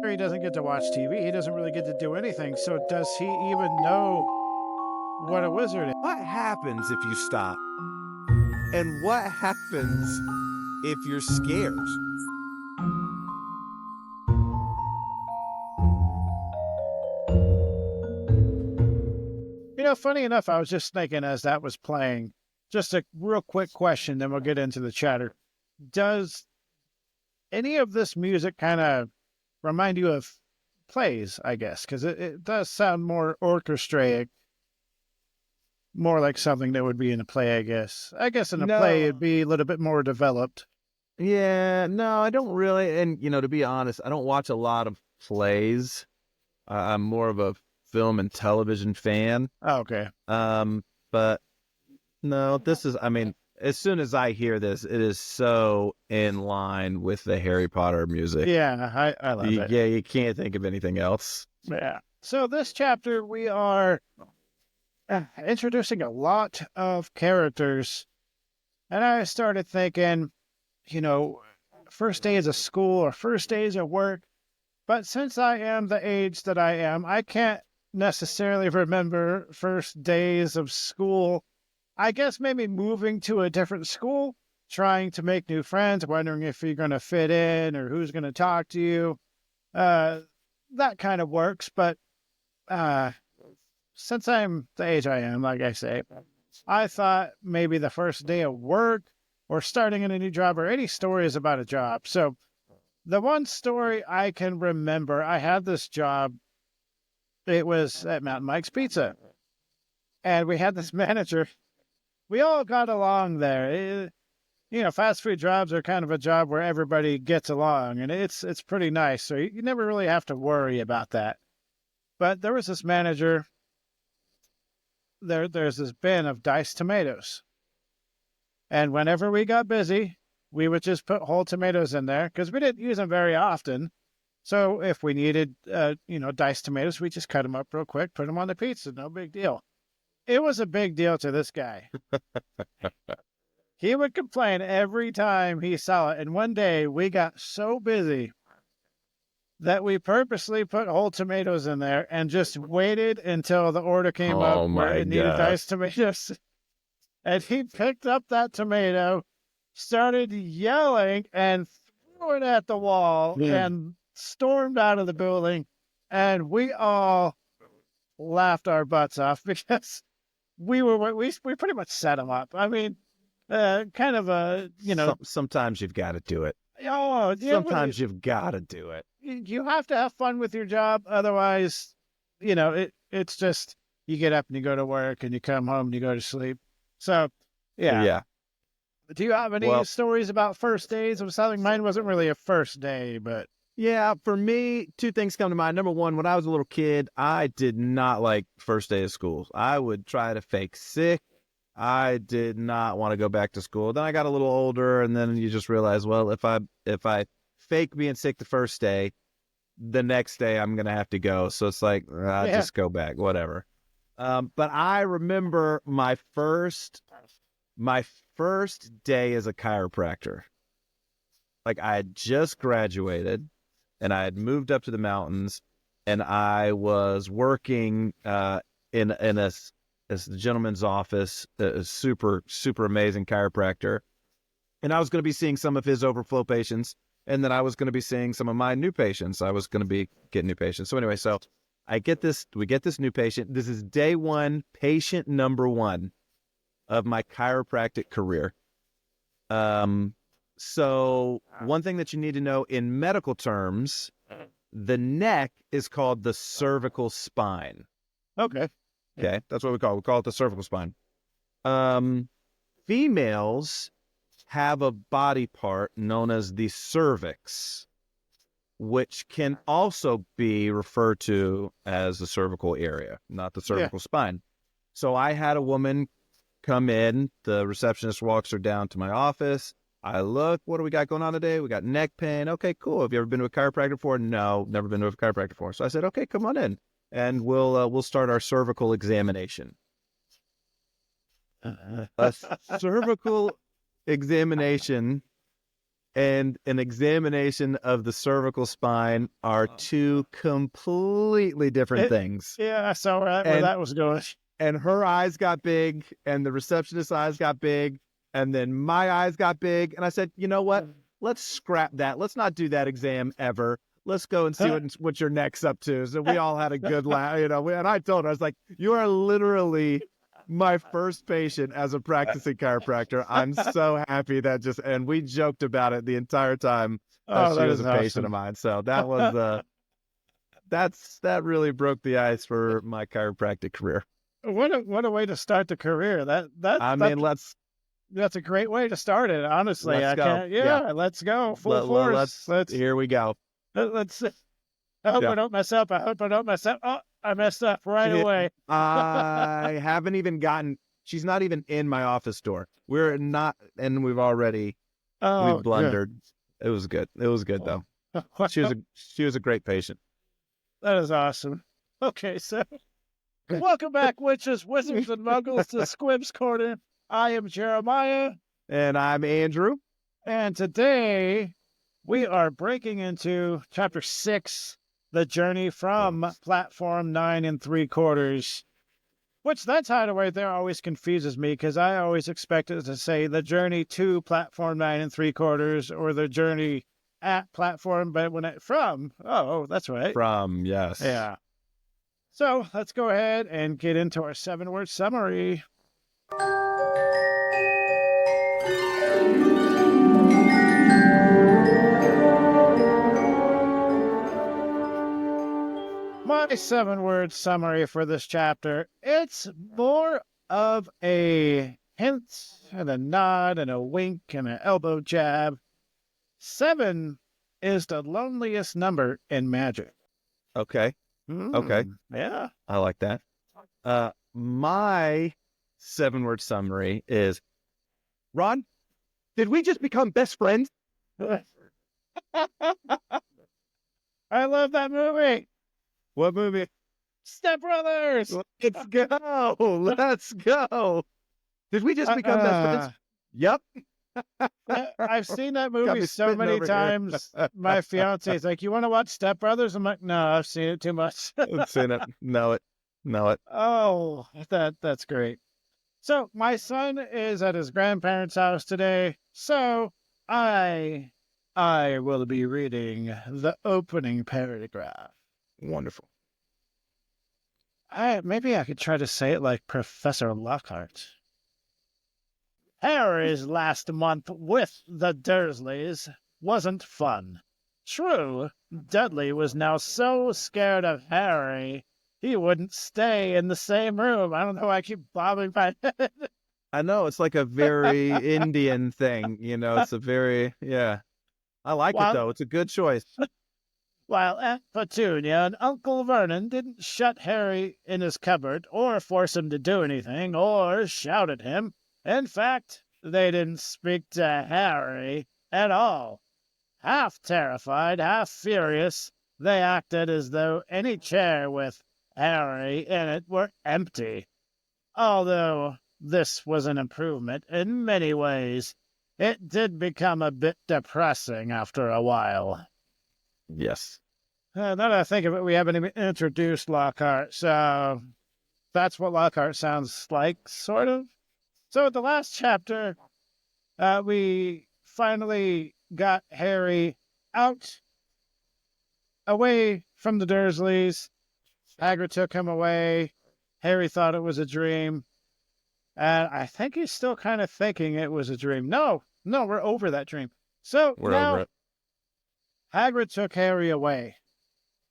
He doesn't get to watch TV. He doesn't really get to do anything. So does he even know what a wizard is? What happens if you stop? And what happens if you're scared? You know, funny enough, I was just thinking as that was playing, just a real quick question, then we'll get into the chatter. Does any of this music kind of remind you of plays, I guess? Because it does sound more orchestrated, more like something that would be in a play, I guess. I guess in a play, it'd be a little bit more developed. Yeah, no, I don't really. And, to be honest, I don't watch a lot of plays. I'm more of a film and television fan. Oh, okay. But no, as soon as I hear this, it is so in line with the Harry Potter music. Yeah, I love it. Yeah, you can't think of anything else. Yeah. So this chapter, we are introducing a lot of characters. And I started thinking, first days of school or first days of work. But since I am the age that I am, I can't necessarily remember first days of school. I guess maybe moving to a different school, trying to make new friends, wondering if you're going to fit in or who's going to talk to you. That kind of works. But since I'm the age I am, like I say, I thought maybe the first day of work or starting in a new job or any stories about a job. So the one story I can remember, I had this job. It was at Mountain Mike's Pizza. And we had this manager. We all got along there. Fast food jobs are kind of a job where everybody gets along, and it's pretty nice. So you never really have to worry about that. But there was this manager. There's this bin of diced tomatoes. And whenever we got busy, we would just put whole tomatoes in there because we didn't use them very often. So if we needed, diced tomatoes, we just cut them up real quick, put them on the pizza. No big deal. It was a big deal to this guy. He would complain every time he saw it. And one day we got so busy that we purposely put whole tomatoes in there and just waited until the order came up where it needed diced tomatoes. And he picked up that tomato, started yelling, and threw it at the wall and stormed out of the building. And we all laughed our butts off because we pretty much set him up. I mean, kind of a, Sometimes you've got to do it. Oh, yeah, Sometimes you've got to do it. You have to have fun with your job. Otherwise, it's just you get up and you go to work and you come home and you go to sleep. So, yeah. Yeah. Do you have any stories about first days of something? Mine wasn't really a first day, but... Yeah, for me, two things come to mind. Number one, when I was a little kid, I did not like first day of school. I would try to fake sick. I did not want to go back to school. Then I got a little older, and then you just realize, well, if I fake being sick the first day, the next day I'm going to have to go. So it's like, just go back, whatever. But I remember my first day as a chiropractor. Like, I had just graduated and I had moved up to the mountains, and I was working in a gentleman's office, a super, super amazing chiropractor. And I was going to be seeing some of his overflow patients, and then I was going to be seeing some of my new patients. I was going to be getting new patients. So anyway, we get this new patient. This is day one, patient number one of my chiropractic career. So one thing that you need to know in medical terms, the neck is called the cervical spine. Okay. Okay. That's what we call it the cervical spine. Females have a body part known as the cervix, which can also be referred to as the cervical area, not the cervical spine. So I had a woman come in. The receptionist walks her down to my office. I look, what do we got going on today? We got neck pain. Okay, cool. Have you ever been to a chiropractor before? No, never been to a chiropractor before. So I said, okay, come on in, and we'll start our cervical examination. A cervical examination and an examination of the cervical spine are two completely different things. Yeah, I saw where that was going. And her eyes got big, and the receptionist's eyes got big, and then my eyes got big. And I said, you know what? Let's scrap that. Let's not do that exam ever. Let's go and see what your neck's up to. So we all had a good laugh, and I told her, I was like, you are literally my first patient as a practicing chiropractor. I'm so happy and we joked about it the entire time she was a patient of mine. So that was that really broke the ice for my chiropractic career. What a way to start the career. That's a great way to start it. Honestly, let's go. Let's go full force. Here we go. Let's. I hope I don't mess up. Oh, I messed up right away. I haven't even gotten. She's not even in my office door. We're not, and we've blundered. Good. It was good. It was good though. She was a great patient. That is awesome. Okay, so welcome back, witches, wizards, and muggles to Squibs Corner. I am Jeremiah. And I'm Andrew. And today we are breaking into Chapter 6, The Journey from Platform 9 3/4, which that title right there always confuses me because I always expected to say The Journey to Platform 9 3/4 or The Journey at Platform, but that's right. From, yes. Yeah. So let's go ahead and get into our 7-word summary. My 7-word summary for this chapter, it's more of a hint and a nod and a wink and an elbow jab. 7 is the loneliest number in magic. Okay. Okay. Yeah. I like that. My 7-word summary is, Ron, did we just become best friends? I love that movie. What movie? Step Brothers. Let's go. Let's go. Did we just become best friends? Yep. I've seen that movie so many times. My fiance is like, you want to watch Step Brothers? I'm like, no, I've seen it too much. I've seen it. Know it. Oh, that's great. So my son is at his grandparents' house today. So I will be reading the opening paragraph. Wonderful. Maybe I could try to say it like Professor Lockhart. Harry's last month with the Dursleys wasn't fun. True, Dudley was now so scared of Harry, he wouldn't stay in the same room. I don't know why I keep bobbing my head. I know, it's like a very Indian thing, it's a very, yeah. I like it, though. It's a good choice. While Aunt Petunia and Uncle Vernon didn't shut Harry in his cupboard or force him to do anything or shout at him. In fact, they didn't speak to Harry at all. Half terrified, half furious, they acted as though any chair with Harry in it were empty. Although this was an improvement in many ways, it did become a bit depressing after a while. Yes. Now that I think of it, we haven't even introduced Lockhart, so that's what Lockhart sounds like, sort of. So at the last chapter, we finally got Harry out, away from the Dursleys. Hagrid took him away. Harry thought it was a dream. And I think he's still kind of thinking it was a dream. No, we're over that dream. So we're now, over it. Hagrid took Harry away.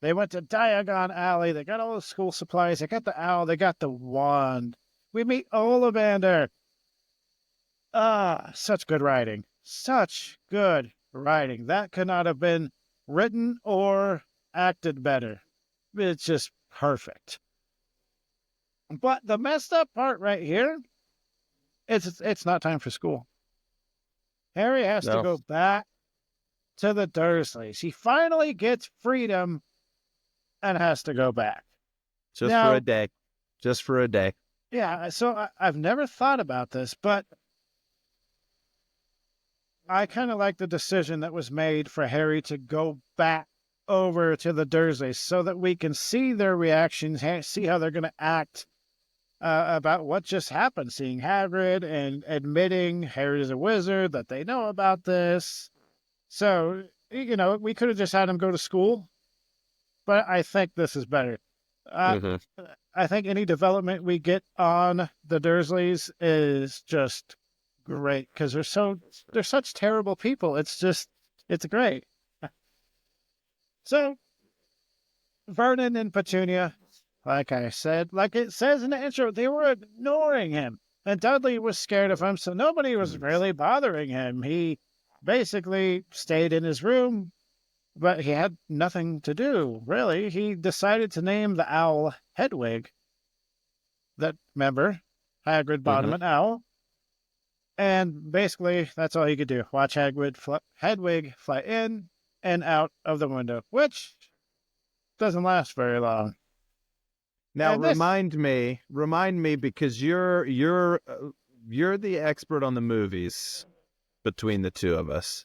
They went to Diagon Alley. They got all the school supplies. They got the owl. They got the wand. We meet Ollivander. Such good writing. Such good writing. That could not have been written or acted better. It's just perfect. But the messed up part right here, it's not time for school. Harry has to go back to the Dursleys. He finally gets freedom and has to go back. Just for a day. Just for a day. Yeah, so I've never thought about this, but I kind of like the decision that was made for Harry to go back over to the Dursleys so that we can see their reactions, see how they're going to act about what just happened, seeing Hagrid and admitting Harry's a wizard, that they know about this. So, we could have just had him go to school, but I think this is better. Mhm. I think any development we get on the Dursleys is just great because they're such terrible people. It's great. So Vernon and Petunia, like I said, like it says in the intro, they were ignoring him. And Dudley was scared of him, so nobody was really bothering him. He basically stayed in his room, but he had nothing to do, really. He decided to name the owl Hedwig. That, remember, Hagrid bought him an owl. And basically, that's all he could do. Watch Hedwig fly in and out of the window, which doesn't last very long. Now And this, remind me, because you're the expert on the movies between the two of us.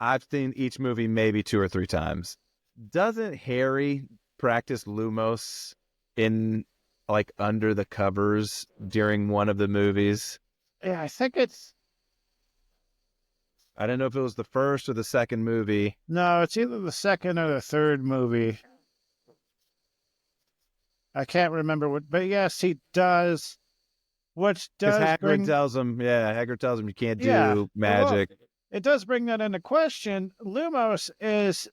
I've seen each movie maybe 2 or 3 times. Doesn't Harry practice Lumos in like under the covers during one of the movies? yeah, I think it's, I don't know if it was the first or the second movie. no, it's either the second or the third movie. I can't remember what, but yes, he does, which Because does Hagrid tells him you can't do magic. Well, it does bring that into question. Lumos is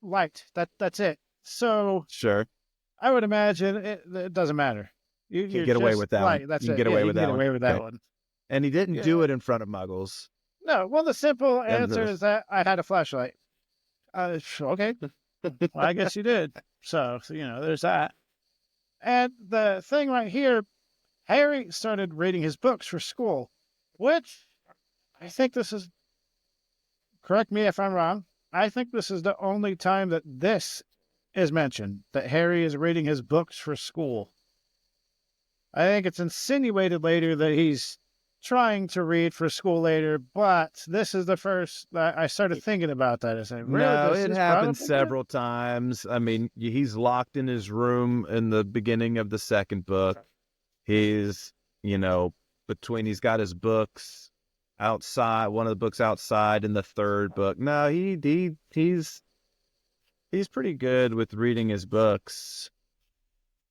light. That's it. So Sure. I would imagine it doesn't matter. You can get away with that one. That's you can it. get away you with can that get one. away with that Okay. one. And he didn't do it in front of Muggles. No, well, the simple answer the- is that I had a flashlight. Okay. Well, I guess you did. So, there's that. And the thing right here, Harry started reading his books for school, which I think this is, correct me if I'm wrong, I think this is the only time that this is mentioned, that Harry is reading his books for school. I think it's insinuated later that he's trying to read for school later, but this is the first that I started thinking about that. I said, really? No, This it is happened probably several times. I mean, he's locked in his room in the beginning of the second book. He's, he's got his books outside, one of the books outside in the third book. No, he's pretty good with reading his books.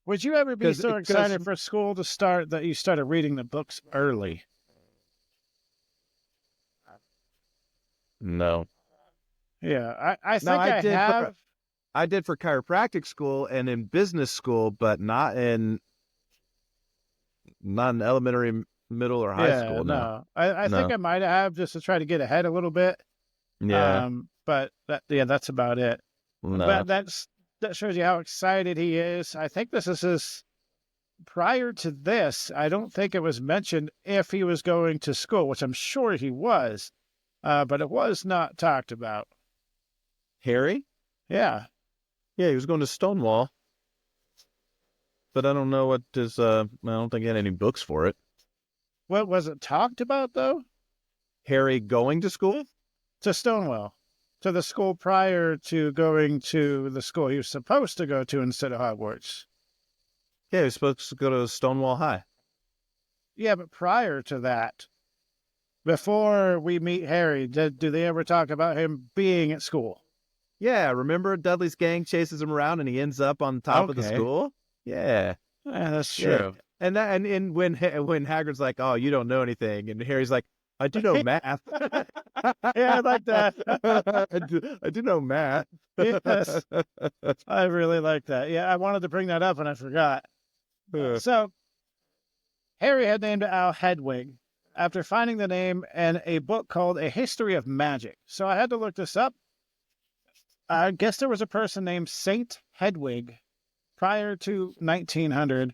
Would you ever be so excited for school to start that you started reading the books early? No. Yeah, I think I have. I did for chiropractic school and in business school, but not in elementary, middle, or high school. No. I think I might have just to try to get ahead a little bit. Yeah. But that's about it. No. But that shows you how excited he is. I think this is his. Prior to this, I don't think it was mentioned if he was going to school, which I'm sure he was, but it was not talked about. Harry? Yeah. Yeah, he was going to Stonewall. But I don't know what is, I don't think he had any books for it. What was it talked about, though? Harry going to school? To Stonewall. To the school prior to going to the school he was supposed to go to instead of Hogwarts. Yeah, he was supposed to go to Stonewall High. Yeah, but prior to that, before we meet Harry, do they ever talk about him being at school? Yeah, remember Dudley's gang chases him around and he ends up on top of the school? Yeah. Yeah, that's true. And when Hagrid's like, "Oh, you don't know anything," and Harry's like, "I do know math." Yeah, I like that. I do know math. Yes. I really like that. Yeah, I wanted to bring that up and I forgot. So, Harry had named the owl Hedwig after finding the name in a book called A History of Magic. So I had to look this up. I guess there was a person named Saint Hedwig prior to 1900,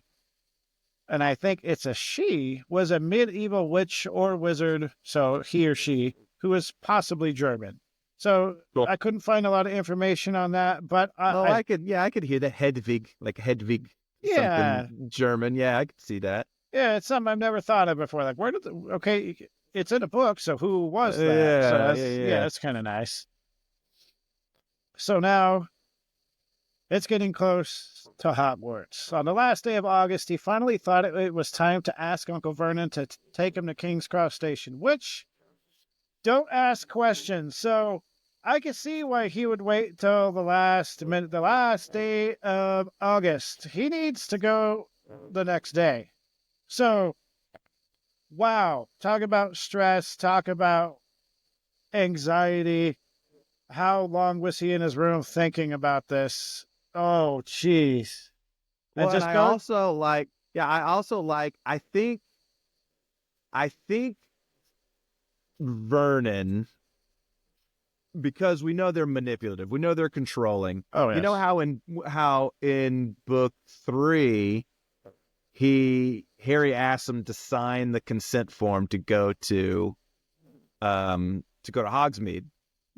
and I think it's a she, was a medieval witch or wizard, so he or she, who was possibly German. So cool. I couldn't find a lot of information on that, but I could hear the Hedwig, like Hedwig, something German. Yeah, I could see that. Yeah, it's something I've never thought of before. Like, where did okay, it's in a book, so who was that? So Yeah, that's, yeah. that's kind of nice. So now it's getting close to Hogwarts. On the last day of August, he finally thought it was time to ask Uncle Vernon to take him to King's Cross Station, which, don't ask questions. So I can see why he would wait till the last minute, the last day of August. He needs to go the next day. So, wow, talk about stress, talk about anxiety. How long was he in his room thinking about this? Oh, jeez. And Well, and just go, I think Vernon, because we know they're manipulative, we know they're controlling. oh, You know yes. how in book 3 Harry asked him to sign the consent form to go to Hogsmeade.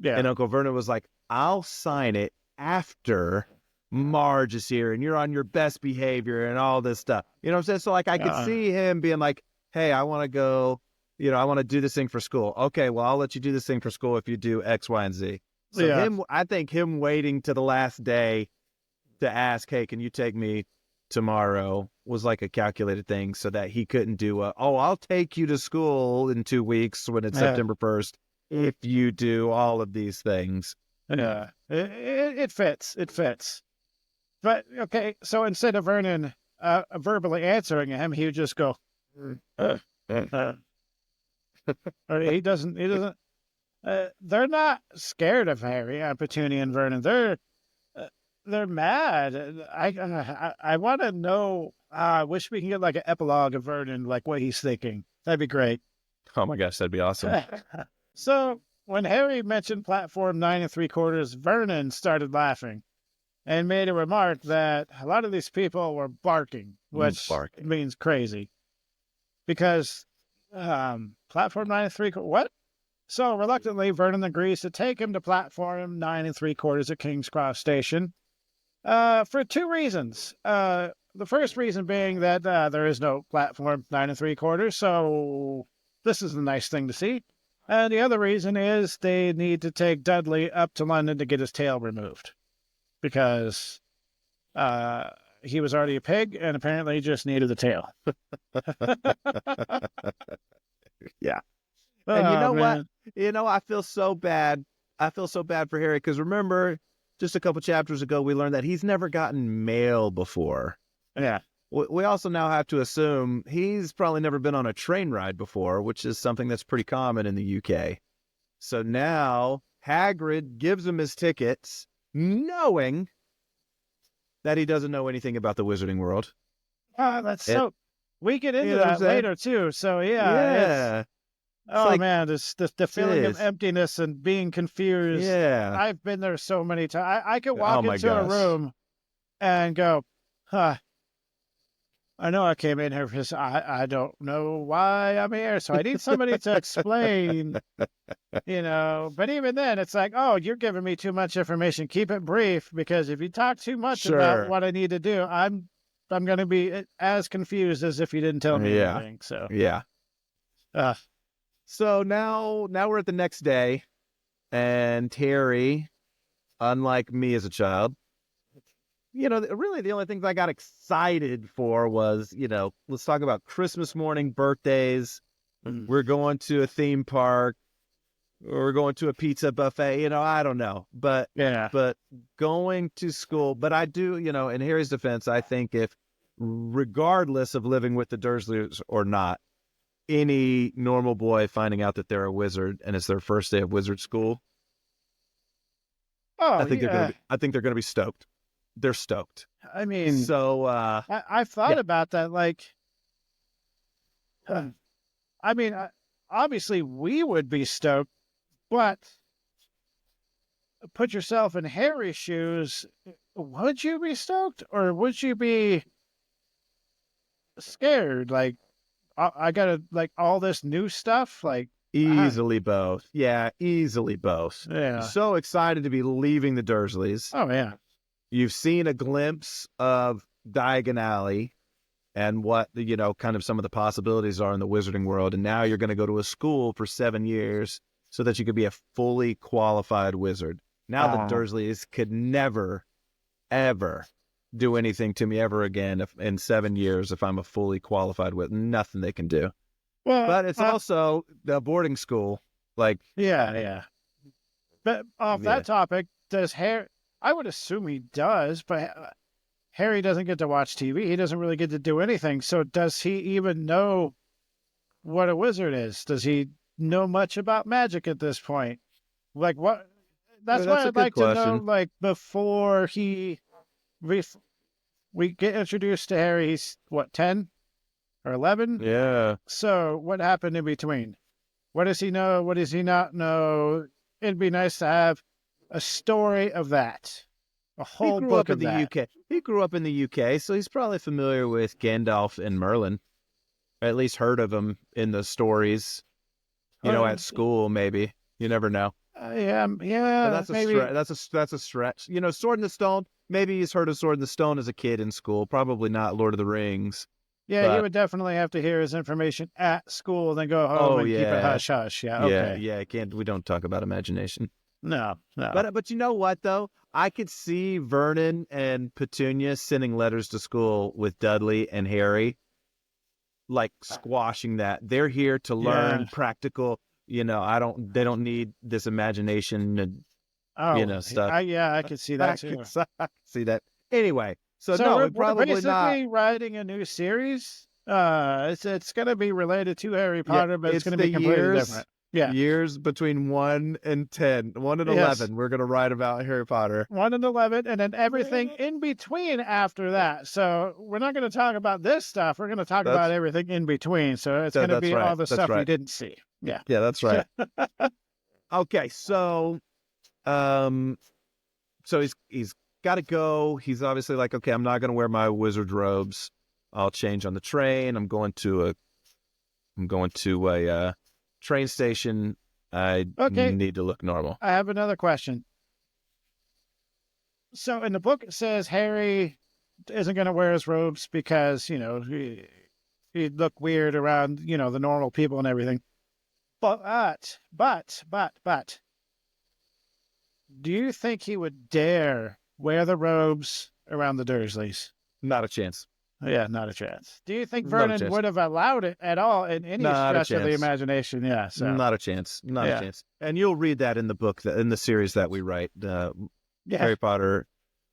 Yeah. And Uncle Vernon was like, I'll sign it after Marge is here and you're on your best behavior and all this stuff. You know what I'm saying? So like I could see him being like, hey, I want to go, I want to do this thing for school. Okay, well, I'll let you do this thing for school if you do X, Y, and Z. So I think him waiting to the last day to ask, hey, can you take me tomorrow was like a calculated thing so that he couldn't do I'll take you to school in 2 weeks when it's September 1st if you do all of these things. Yeah, it fits. It fits. But okay, so instead of Vernon verbally answering him, he would just go, or he doesn't. They're not scared of Harry, Petunia, and Vernon. They're mad. I want to know. I wish we can get like an epilogue of Vernon, like what he's thinking. That'd be great. Oh my gosh, that'd be awesome. So when Harry mentioned platform 9 3/4, Vernon started laughing and made a remark that a lot of these people were barking, which means crazy. Because platform 9 3/4, what? So reluctantly, Vernon agrees to take him to platform 9 3/4 at King's Cross Station for 2 reasons. The first reason being that there is no platform 9 3/4, so this is a nice thing to see. And the other reason is they need to take Dudley up to London to get his tail removed. Because he was already a pig and apparently he just needed the tail. Yeah. And you know what? I feel so bad. I feel so bad for Harry because remember, just a couple chapters ago, we learned that he's never gotten mail before. Yeah. We also now have to assume he's probably never been on a train ride before, which is something that's pretty common in the UK. So now Hagrid gives him his tickets, knowing that he doesn't know anything about the wizarding world. That's so... We get into that later, too. So, yeah. Oh, man, the feeling of emptiness and being confused. Yeah. I've been there so many times. I could walk into a room and go, I know I came in here because I don't know why I'm here, so I need somebody to explain, But even then, it's like, oh, you're giving me too much information. Keep it brief, because if you talk too much about what I need to do, I'm going to be as confused as if you didn't tell me anything. So yeah. So now we're at the next day, and Harry, unlike me as a child, really the only things I got excited for was, let's talk about Christmas morning, birthdays. We're going to a theme park. We're going to a pizza buffet. I don't know. But going to school. But I do, in Harry's defense, I think if, regardless of living with the Dursleys or not, any normal boy finding out that they're a wizard and it's their first day of wizard school, I think they're going to be stoked. They're stoked. I mean, so I've thought about that. Like, obviously we would be stoked, but put yourself in Harry's shoes. Would you be stoked, or would you be scared? Like, I gotta all this new stuff. Like, easily both. Yeah, easily both. Yeah. So excited to be leaving the Dursleys. Oh yeah. You've seen a glimpse of Diagon Alley. and what, kind of some of the possibilities are in the wizarding world. And now you're going to go to a school for 7 years so that you could be a fully qualified wizard. Now the Dursleys could never, ever do anything to me ever again in 7 years if I'm a fully qualified wizard. Nothing they can do. Well, but it's also the boarding school. Like, yeah. But off that topic, does Harry? I would assume he does, but Harry doesn't get to watch TV. He doesn't really get to do anything. So does he even know what a wizard is? Does he know much about magic at this point? Like what? That's why I'd like to know. Like before we get introduced to Harry, he's what, 10 or 11? Yeah. So what happened in between? What does he know? What does he not know? It'd be nice to have a story of that. A whole book of that. UK. He grew up in the UK, so he's probably familiar with Gandalf and Merlin. Or at least heard of him in the stories. At school, maybe. You never know. Yeah. But that's maybe. That's a stretch. Sword in the Stone. Maybe he's heard of Sword in the Stone as a kid in school. Probably not Lord of the Rings. Yeah, you would definitely have to hear his information at school, then go home and keep it hush hush. Yeah, okay. Yeah. We don't talk about imagination. No. But you know what though? I could see Vernon and Petunia sending letters to school with Dudley and Harry, like squashing that. They're here to learn practical. They don't need this imagination and stuff. I could see that too. I could see that. Anyway. So no, we're probably basically writing a new series. It's going to be related to Harry Potter, but it's going to be completely different. Yeah, years between 1 and 10, 1 and 11. We're going to write about Harry Potter. 1 and 11, and then everything in between after that. So we're not going to talk about this stuff. We're going to talk about everything in between. So it's going to be all the stuff we didn't see. Yeah, that's right. Okay, so he's got to go. He's obviously like, okay, I'm not going to wear my wizard robes. I'll change on the train. I'm going to a train station. I need to look normal. I have another question. So in the book, it says Harry isn't going to wear his robes because, he'd look weird around, the normal people and everything. But, do you think he would dare wear the robes around the Dursleys? Not a chance. Yeah, not a chance. Do you think Vernon would have allowed it at all in any stretch of the imagination? Yeah, so. Not a chance. Not a chance. And you'll read that in the book, in the series that we write. Harry Potter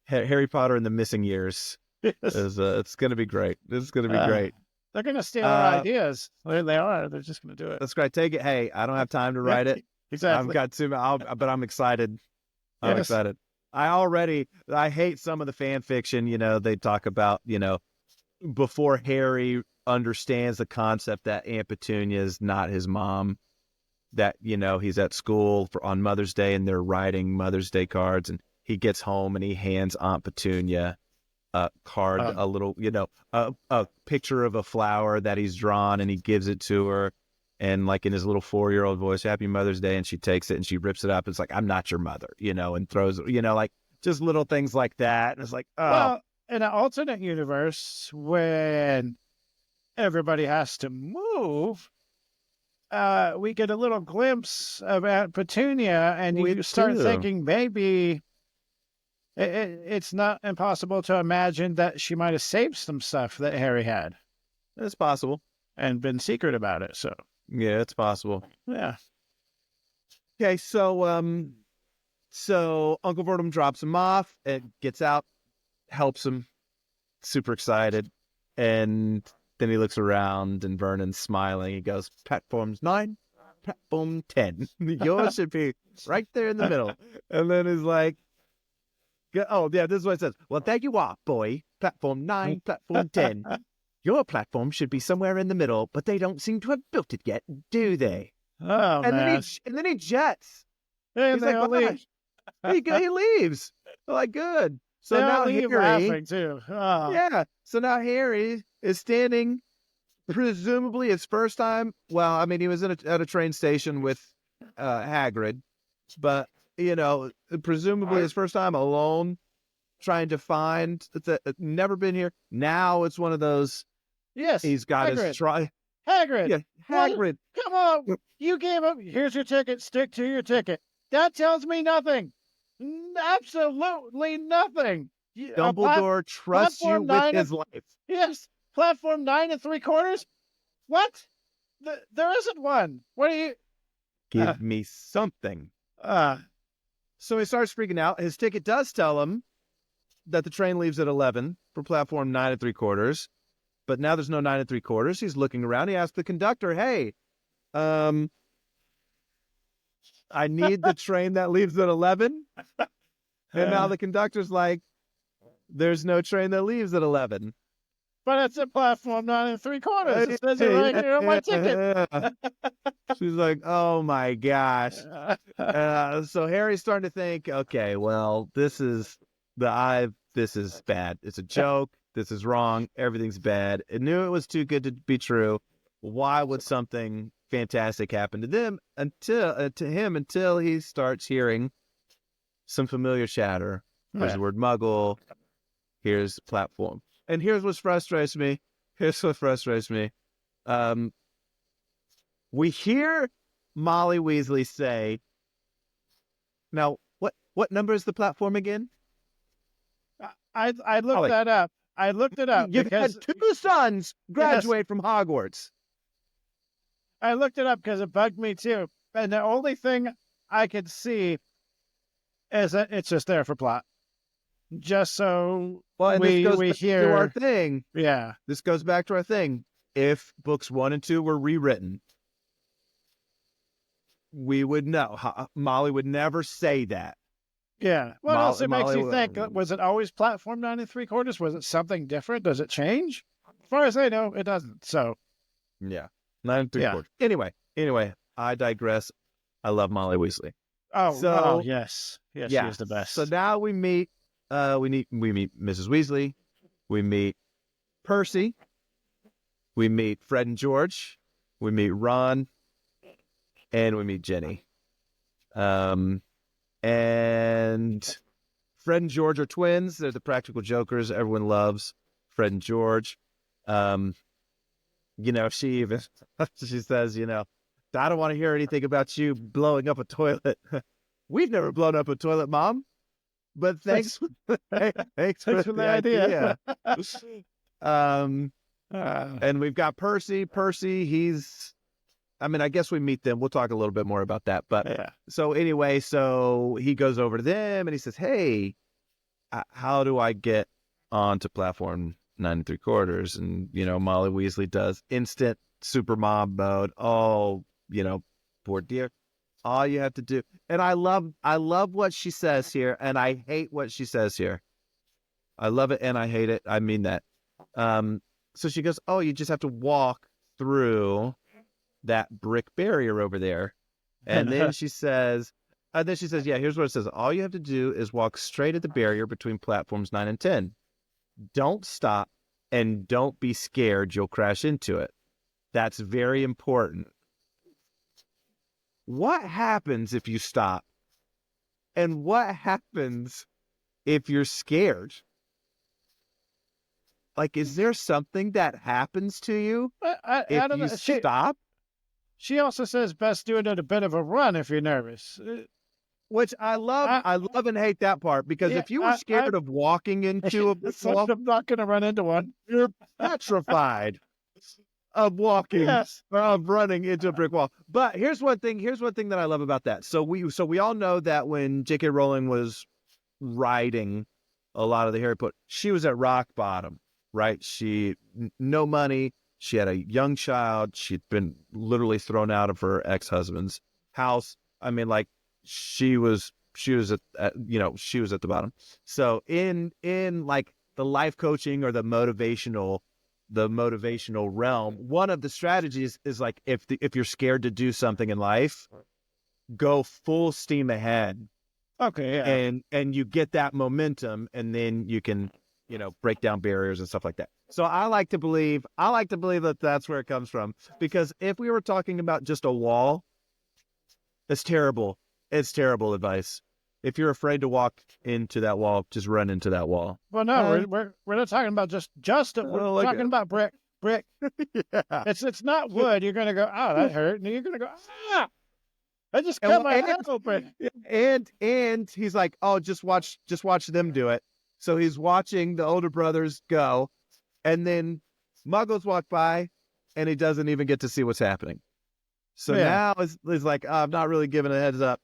and the Missing Years. It's going to be great. It's going to be great. They're going to steal our ideas. They are. They're just going to do it. That's great. Take it. Hey, I don't have time to write it. Exactly. I've got to, but I'm excited. I'm excited. I hate some of the fan fiction, they talk about, before Harry understands the concept that Aunt Petunia is not his mom, that, he's at school on Mother's Day and they're writing Mother's Day cards, and he gets home and he hands Aunt Petunia a card, a little, a picture of a flower that he's drawn, and he gives it to her. And like in his little 4-year-old voice, Happy Mother's Day. And she takes it and she rips it up. It's like, I'm not your mother, and throws it, like just little things like that. And it's like, oh. Well, in an alternate universe, when everybody has to move, we get a little glimpse of Aunt Petunia, and you start thinking maybe it's not impossible to imagine that she might have saved some stuff that Harry had. It's possible. And been secret about it, so. Yeah, it's possible. Yeah. Okay, so Uncle Vernon drops him off and gets out, helps him, super excited, and then he looks around and Vernon's smiling. He goes, platforms 9, platform 10. Yours should be right there in the middle. And then he's like, oh, yeah, this is what it says. Well, there you are, boy. Platform 9, platform 10. Your platform should be somewhere in the middle, but they don't seem to have built it yet, do they? Oh, man. Then he jets. He's like, he leaves. Like, good. So now Harry, laughing too. Oh. Yeah. So now Harry is standing, presumably his first time. Well, I mean, he was at a train station with Hagrid, but presumably his first time alone, trying to find that never been here. Now it's one of those Yes. He's got his Hagrid. Yeah, What? Hagrid. Come on. You gave him. Here's your ticket. Stick to your ticket. That tells me nothing. Absolutely nothing. Dumbledore trusts you platform with 9 his life. yes. Platform 9 3/4. What? There isn't one. What do you? Give me something. Uh, So he starts freaking out. His ticket does tell him that the train leaves at 11 for platform 9 3/4. But now there's no 9 3/4. He's looking around. He asks the conductor, hey, I need the train that leaves at 11. And now the conductor's like, there's no train that leaves at 11. but it's a platform 9 3/4. It says it right here on my ticket. She's like, oh my gosh. So Harry's starting to think, okay, well, this is bad. It's a joke. This is wrong. Everything's bad. It knew it was too good to be true. Why would something fantastic happen to them until he starts hearing some familiar chatter? There's the word Muggle. Here's platform. And here's what frustrates me. We hear Molly Weasley say, now, what number is the platform again? I looked that up. I looked it up. You've had 2 sons graduate from Hogwarts. I looked it up because it bugged me too. And the only thing I could see is that it's just there for plot. Just so we hear to our thing. Yeah. This goes back to our thing. If books 1 and 2 were rewritten, we would know. Molly would never say that. Yeah. What else it makes you think? Was it always platform 9 3/4? Was it something different? Does it change? As far as I know, it doesn't. So yeah, 9 3/4. Anyway, I digress. I love Molly Weasley. Oh, yes, she is the best. So now we meet Mrs. Weasley. We meet Percy. We meet Fred and George. We meet Ron, and we meet Jenny. And Fred and George are twins. They're the practical jokers. Everyone loves Fred and George. She says, I don't want to hear anything about you blowing up a toilet. We've never blown up a toilet, Mom. But thanks for the idea. And we've got Percy. Percy, I guess we meet them. We'll talk a little bit more about that. But so anyway, so he goes over to them and he says, hey, how do I get onto platform 9 3/4? And, Molly Weasley does instant super mom mode. Oh, poor dear. All you have to do. And I love what she says here. And I hate what she says here. I love it and I hate it. I mean that. So she goes, oh, you just have to walk through that brick barrier over there. And then she says, yeah, here's what it says. All you have to do is walk straight at the barrier between platforms 9 and 10. Don't stop and don't be scared you'll crash into it. That's very important. What happens if you stop? And what happens if you're scared? Like, is there something that happens to you if you stop? She also says best do it at a bit of a run if you're nervous. Which I love. I love and hate that part because if you were scared of walking into a brick wall, I'm not going to run into one. You're petrified of walking or of running into a brick wall. But here's one thing that I love about that. So we all know that when J.K. Rowling was writing a lot of the Harry Potter, she was at rock bottom, right? No money. She had a young child. She'd been literally thrown out of her ex-husband's house. She was at the bottom. So in like the life coaching or the motivational realm, one of the strategies is like if you're scared to do something in life, go full steam ahead. Okay, yeah. And you get that momentum, and then you can break down barriers and stuff like that. So I like to believe that that's where it comes from, because if we were talking about just a wall, it's terrible. It's terrible advice. If you're afraid to walk into that wall, just run into that wall. Well, no, we're not talking about just we're talking about brick. brick. Yeah. It's not wood. You're gonna go, oh, that hurt, and you're gonna go, ah, I just And, cut well, my head open. and he's like, oh, just watch them do it. So he's watching the older brothers go, and then Muggles walk by, and he doesn't even get to see what's happening. So Yeah. now it's like, oh, I'm not really giving a heads up,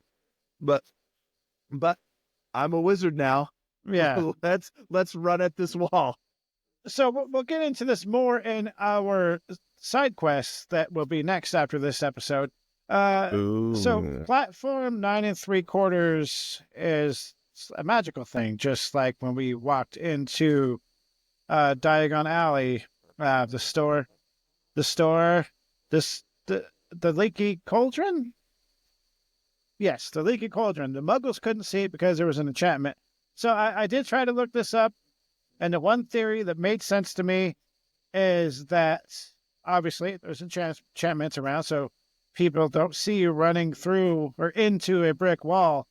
but I'm a wizard now. Yeah. Let's run at this wall. So we'll get into this more in our side quests that will be next after this episode. So platform 9 3/4 is a magical thing, just like when we walked into Diagon Alley, the store, the leaky cauldron. Yes, the leaky cauldron. The Muggles couldn't see it because there was an enchantment. So I did try to look this up. And the one theory that made sense to me is that obviously there's enchantments around, so people don't see you running through or into a brick wall.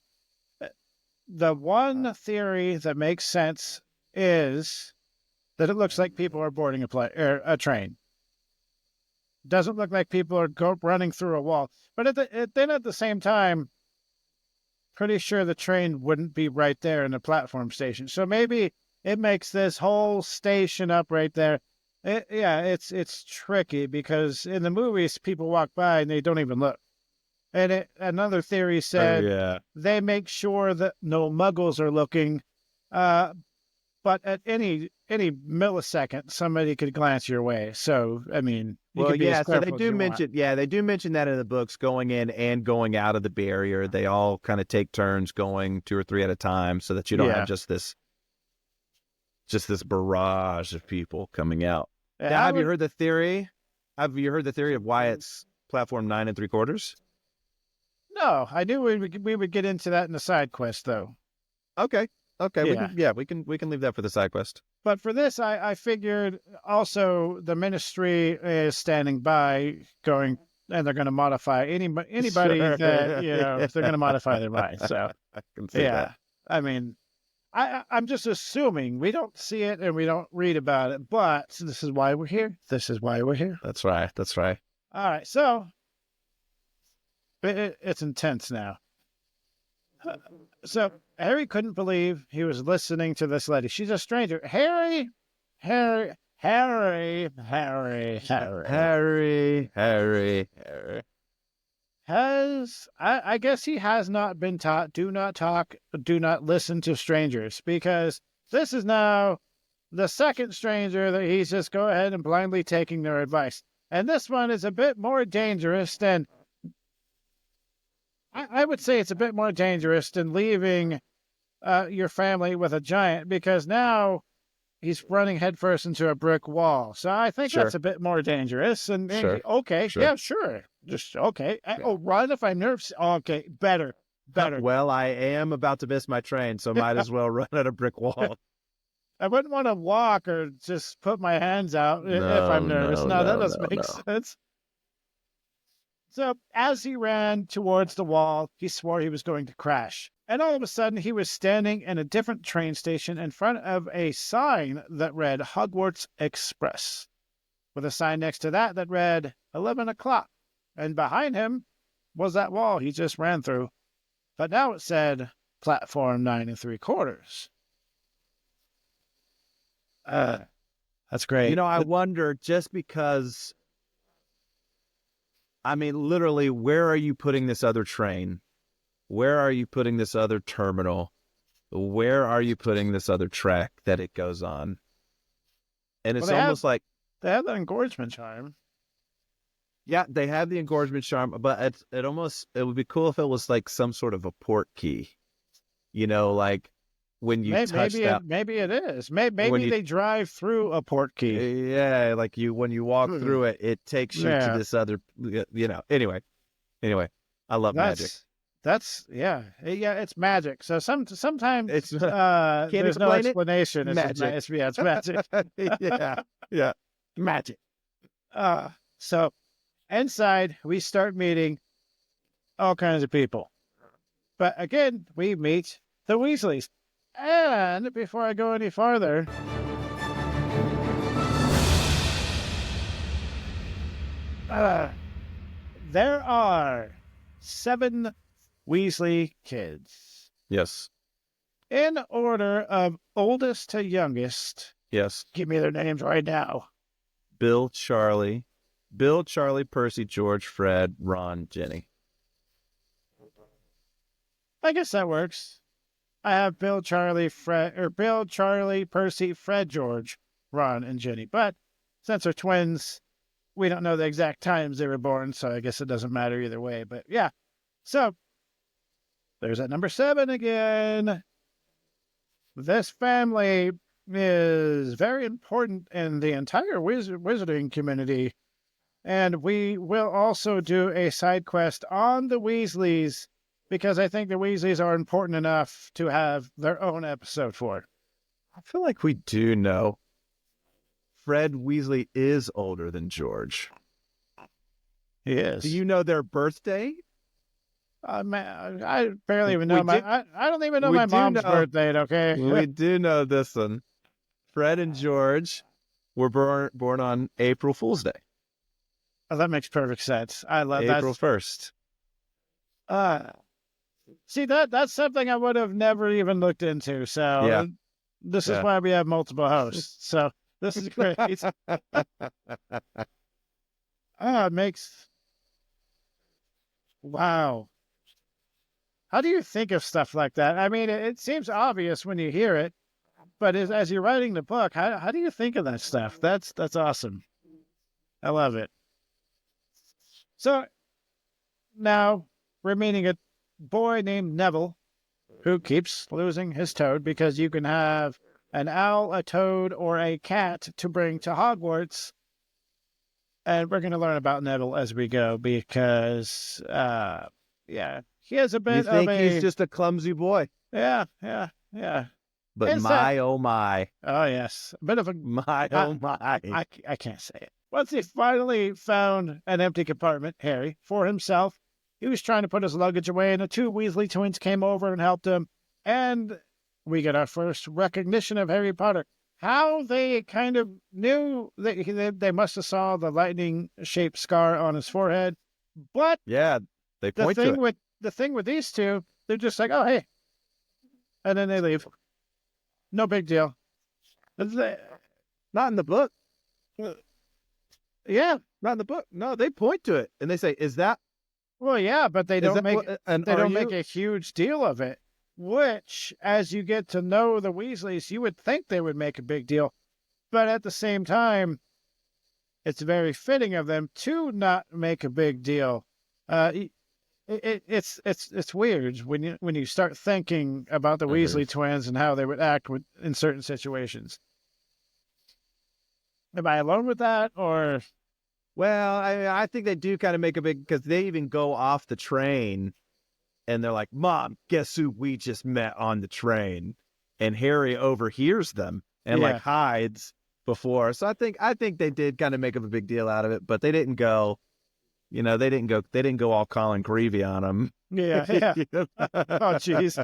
The one theory that makes sense is that it looks like people are boarding a train. Doesn't look like people are running through a wall. But then at the same time, pretty sure the train wouldn't be right there in the platform station. So maybe it makes this whole station up right there. It's tricky because in the movies, people walk by and they don't even look. And another theory said they make sure that no Muggles are looking, but at any millisecond, somebody could glance your way. So, I mean, so they do mention, they do mention that in the books, going in and going out of the barrier. They all kind of take turns going 2 or 3 at a time so that you don't have just this barrage of people coming out. Now, have you heard the theory? Have you heard the theory of why it's platform 9 3/4? No, I knew we would get into that in the side quest, though. Okay. We can leave that for the side quest. But for this, I figured also the Ministry is standing by, going, and they're going to modify anybody that if they're going to modify their mind. So I can see that. I mean, I'm just assuming. We don't see it and we don't read about it, but this is why we're here. That's right. All right, so it's intense now. So Harry couldn't believe he was listening to this lady. She's a stranger. Harry. I guess he has not been taught, do not listen to strangers, because this is now the second stranger that he's just go ahead and blindly taking their advice. And this one is a bit more dangerous than, I would say it's a bit more dangerous than leaving your family with a giant, because now he's running headfirst into a brick wall. So I think that's a bit more dangerous. And okay, yeah, sure. Just okay. Oh, run if I'm nervous. Okay, better. Well, I am about to miss my train, so might as well run at a brick wall. I wouldn't want to walk or just put my hands out if I'm nervous. No, that doesn't make sense. So as he ran towards the wall, he swore he was going to crash. And all of a sudden, he was standing in a different train station in front of a sign that read Hogwarts Express, with a sign next to that read 11 o'clock. And behind him was that wall he just ran through. But now it said platform 9 3/4. That's great. I wonder, just because, I mean, literally, where are you putting this other train? Where are you putting this other terminal? Where are you putting this other track that it goes on? And it's almost like they have the engorgement charm. Yeah, they have the engorgement charm, but it would be cool if it was like some sort of a port key. Like when you touch that. Maybe it is. Maybe they drive through a port key. Yeah, like when you walk through it, it takes you to this other. Anyway, I love magic. It's magic. So sometimes it's there's no explanation. It's magic. It's magic. yeah, magic. So inside we start meeting all kinds of people, but again we meet the Weasleys. And before I go any farther, Uh, there are 7 Weasley kids. Yes. In order of oldest to youngest. Yes. Give me their names right now. Bill, Charlie, Percy, George, Fred, Ron, Ginny. I guess that works. I have Bill, Charlie, Percy, Fred, George, Ron, and Ginny. But since they're twins, we don't know the exact times they were born, so I guess it doesn't matter either way. But yeah, so there's that number 7 again. This family is very important in the entire wizarding community. And we will also do a side quest on the Weasleys, because I think the Weasleys are important enough to have their own episode for. I feel like we do know Fred Weasley is older than George. He is. Do you know their birthday? Man, I barely even know I don't even know my mom's birthday, okay? We do know this one. Fred and George were born on April Fool's Day. Oh, that makes perfect sense. I love April 1st. See, that's something I would have never even looked into. So yeah. This is why we have multiple hosts. So this is great. It makes... Wow. How do you think of stuff like that? I mean, it seems obvious when you hear it, but as you're writing the book, how do you think of that stuff? That's awesome. I love it. So now we're meeting a boy named Neville who keeps losing his toad, because you can have an owl, a toad, or a cat to bring to Hogwarts. And we're going to learn about Neville as we go, because, he has a bit of he's just a clumsy boy. Yeah. But it's oh my. Oh, yes. A bit of a... oh my. I can't say it. Once he finally found an empty compartment, Harry, for himself, he was trying to put his luggage away, and the 2 Weasley twins came over and helped him. And we get our first recognition of Harry Potter. How they kind of knew that they must have saw the lightning-shaped scar on his forehead. But yeah, they point to it. The thing with these 2, they're just like, oh, hey. And then they leave. No big deal. Not in the book. Yeah. Not in the book. No, they point to it. And they say, is that... Well, yeah, but they don't make a huge deal of it. Which, as you get to know the Weasleys, you would think they would make a big deal. But at the same time, it's very fitting of them to not make a big deal. It's weird when you start thinking about the Weasley twins and how they would act in certain situations. Am I alone with that, or? Well, I think they do kind of make a big, because they even go off the train, and they're like, "Mom, guess who we just met on the train?" And Harry overhears them and hides before. So I think they did kind of make up a big deal out of it, but they didn't go. They didn't go all Colin Creevy on him. Yeah. Oh, jeez.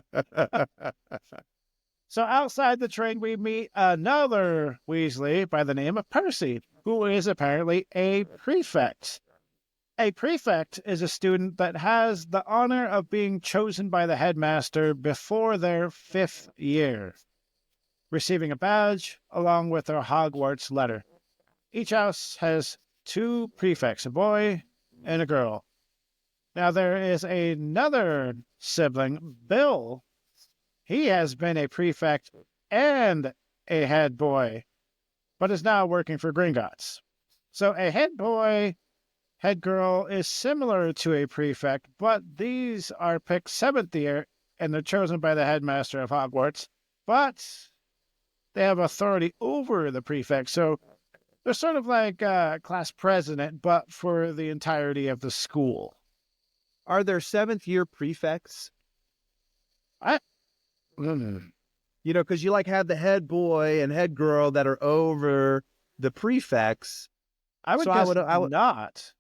So outside the train, we meet another Weasley by the name of Percy, who is apparently a prefect. A prefect is a student that has the honor of being chosen by the headmaster before their 5th year, receiving a badge along with their Hogwarts letter. Each house has 2 prefects, a boy and a girl. Now there is another sibling, Bill. He has been a prefect and a head boy, but is now working for Gringotts. So a head boy, head girl is similar to a prefect, but these are picked 7th year, and they're chosen by the headmaster of Hogwarts, but they have authority over the prefect. So they're sort of like class president, but for the entirety of the school. Are there 7th year prefects? Because you have the head boy and head girl that are over the prefects. I would guess not.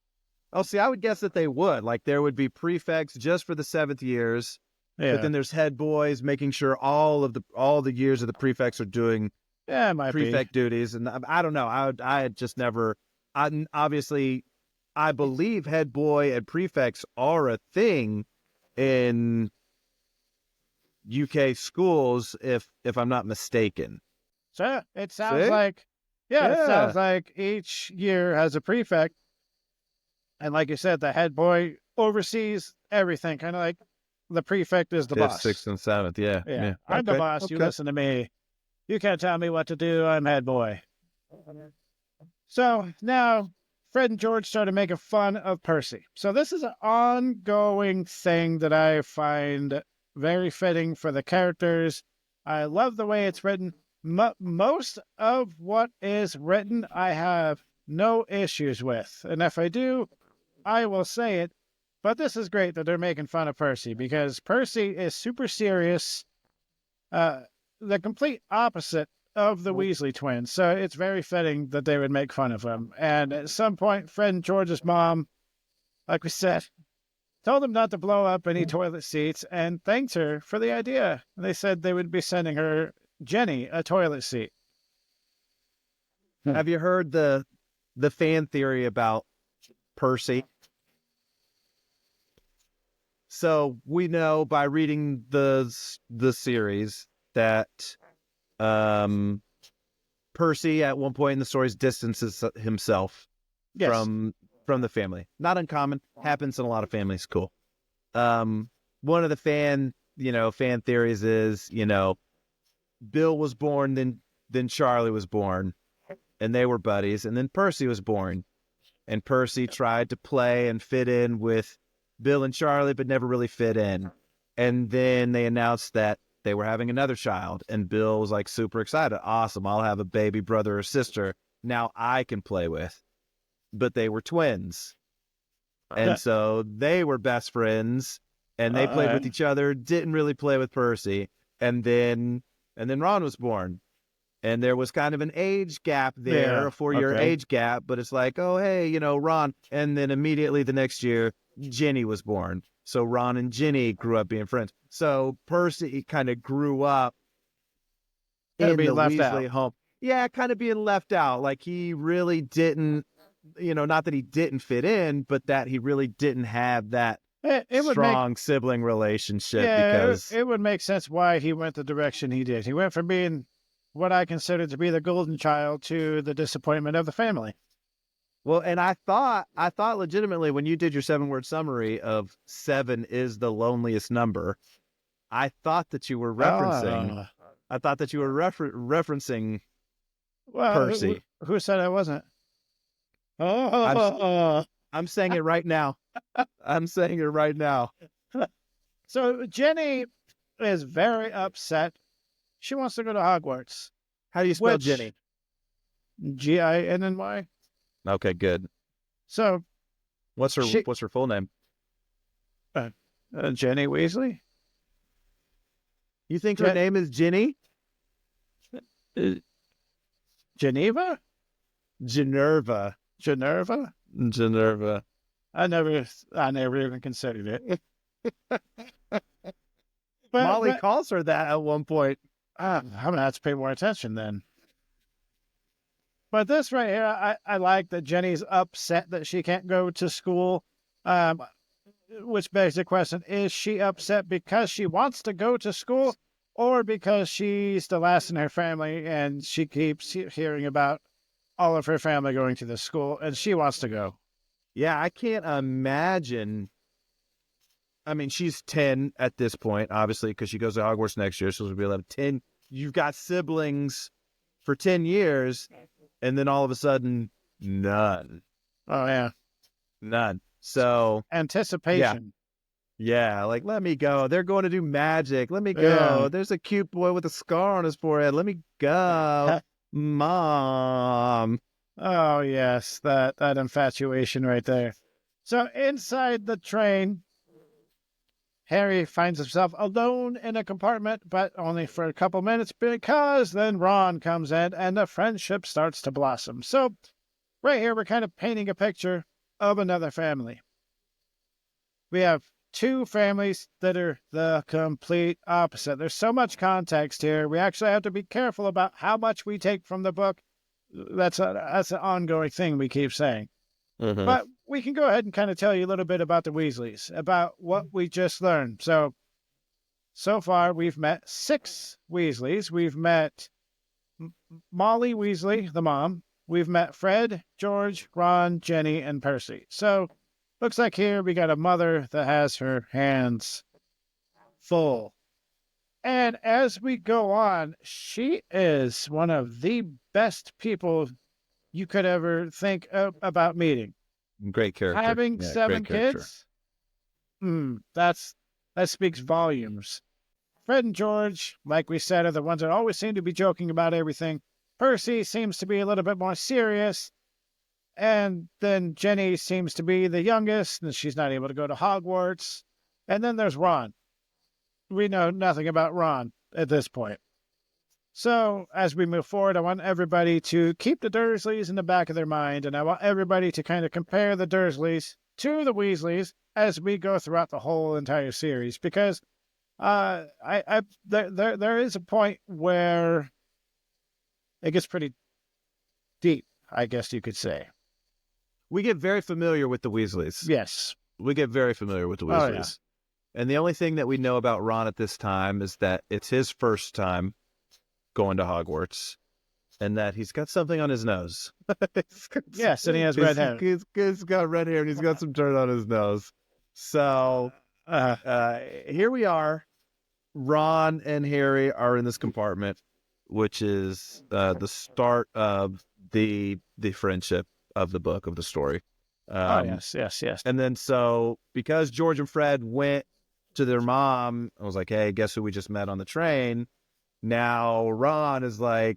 Oh, see, I would guess that they would. There would be prefects just for the 7th years, but then there's head boys making sure all the years of the prefects are doing prefect duties. And I don't know. I had just never. Obviously, I believe head boy and prefects are a thing in UK schools, if I'm not mistaken. So it sounds See? like, yeah, it Yeah. sounds like each year has a prefect. And like you said, the head boy oversees everything, kind of like the prefect is the Fifth, boss. sixth, and seventh. Yeah. Yeah, Yeah. I'm the Okay. boss. You Okay. listen to me. You can't tell me what to do. I'm head boy. So now Fred and George started making fun of Percy. So this is an ongoing thing that I find very fitting for the characters. I love the way it's written. Most of what is written, I have no issues with. And if I do, I will say it. But this is great that they're making fun of Percy because Percy is super serious, uh, the complete opposite of the Weasley twins. So it's very fitting that they would make fun of him. And at some point, Fred and George's mom, like we said, told them not to blow up any toilet seats and thanked her for the idea. They said they would be sending her, Jenny, a toilet seat. Have you heard the fan theory about Percy? So we know by reading the series that Percy at one point in the stories distances himself Yes. from the family. Not uncommon, happens in a lot of families. Cool. One of the fan theories is, Bill was born, then Charlie was born, and they were buddies, and then Percy was born, and Percy tried to play and fit in with Bill and Charlie, but never really fit in. And then they announced that they were having another child, and Bill was like super excited. Awesome, I'll have a baby brother or sister now I can play with. But they were twins. And so they were best friends, and they played with each other, didn't really play with Percy. And then Ron was born. And there was kind of an age gap there, a 4-year age gap, but it's like, oh, hey, Ron. And then immediately the next year, Ginny was born. So Ron and Ginny grew up being friends. So Percy kind of grew up in the Weasley home. Yeah, kind of being left out. Like he really didn't, not that he didn't fit in, but that he really didn't have that strong sibling relationship. Yeah, because it would make sense why he went the direction he did. He went from being what I consider to be the golden child to the disappointment of the family. Well, and I thought legitimately when you did your 7-word summary of 7 is the loneliest number, I thought that you were referencing. I thought that you were referencing Percy. Who said I wasn't? I'm saying it right now. I'm saying it right now. So Jenny is very upset. She wants to go to Hogwarts. How do you spell Jenny? Ginny. Okay, good. So, what's her full name? Jenny Weasley. You think her name is Ginny? Geneva? Generva. I never even considered it. Molly calls her that at one point. I'm gonna have to pay more attention then. But this right here, I like that Jenny's upset that she can't go to school. Which begs the question, is she upset because she wants to go to school or because she's the last in her family and she keeps hearing about all of her family going to this school and she wants to go? Yeah, I can't imagine. I mean, she's 10 at this point, obviously, because she goes to Hogwarts next year, so she'll be 11. 10, you've got siblings for 10 years, and then all of a sudden, none. Oh, yeah. None. So anticipation. Yeah, like, let me go. They're going to do magic. Let me go. Yeah. There's a cute boy with a scar on his forehead. Let me go. Mom. Oh, yes, that infatuation right there. So inside the train, Harry finds himself alone in a compartment, but only for a couple minutes because then Ron comes in and the friendship starts to blossom. So right here, we're kind of painting a picture of another family. We have two families that are the complete opposite. There's so much context here. We actually have to be careful about how much we take from the book. That's an ongoing thing we keep saying. Mm-hmm. But we can go ahead and kind of tell you a little bit about the Weasleys, about what we just learned. So far, we've met 6 Weasleys. We've met Molly Weasley, the mom. We've met Fred, George, Ron, Jenny, and Percy. So, looks like here we got a mother that has her hands full. And as we go on, she is one of the best people you could ever think about meeting. Great character. Having Yeah, 7 great character. kids, that speaks volumes. Fred and George, like we said, are the ones that always seem to be joking about everything. Percy seems to be a little bit more serious. And then Jenny seems to be the youngest, and she's not able to go to Hogwarts. And then there's Ron. We know nothing about Ron at this point. So, as we move forward, I want everybody to keep the Dursleys in the back of their mind, and I want everybody to kind of compare the Dursleys to the Weasleys as we go throughout the whole entire series, because there is a point where it gets pretty deep, I guess you could say. We get very familiar with the Weasleys. Yes. We get very familiar with the Weasleys. Oh, yeah. And the only thing that we know about Ron at this time is that it's his first time going to Hogwarts, and that he's got something on his nose. Yes, and he has red hair. He's got red hair, and he's got some dirt on his nose. So here we are. Ron and Harry are in this compartment, which is the start of the friendship of the book, of the story. Yes. And then so because George and Fred went to their mom, I was like, hey, guess who we just met on the train? Now Ron is like,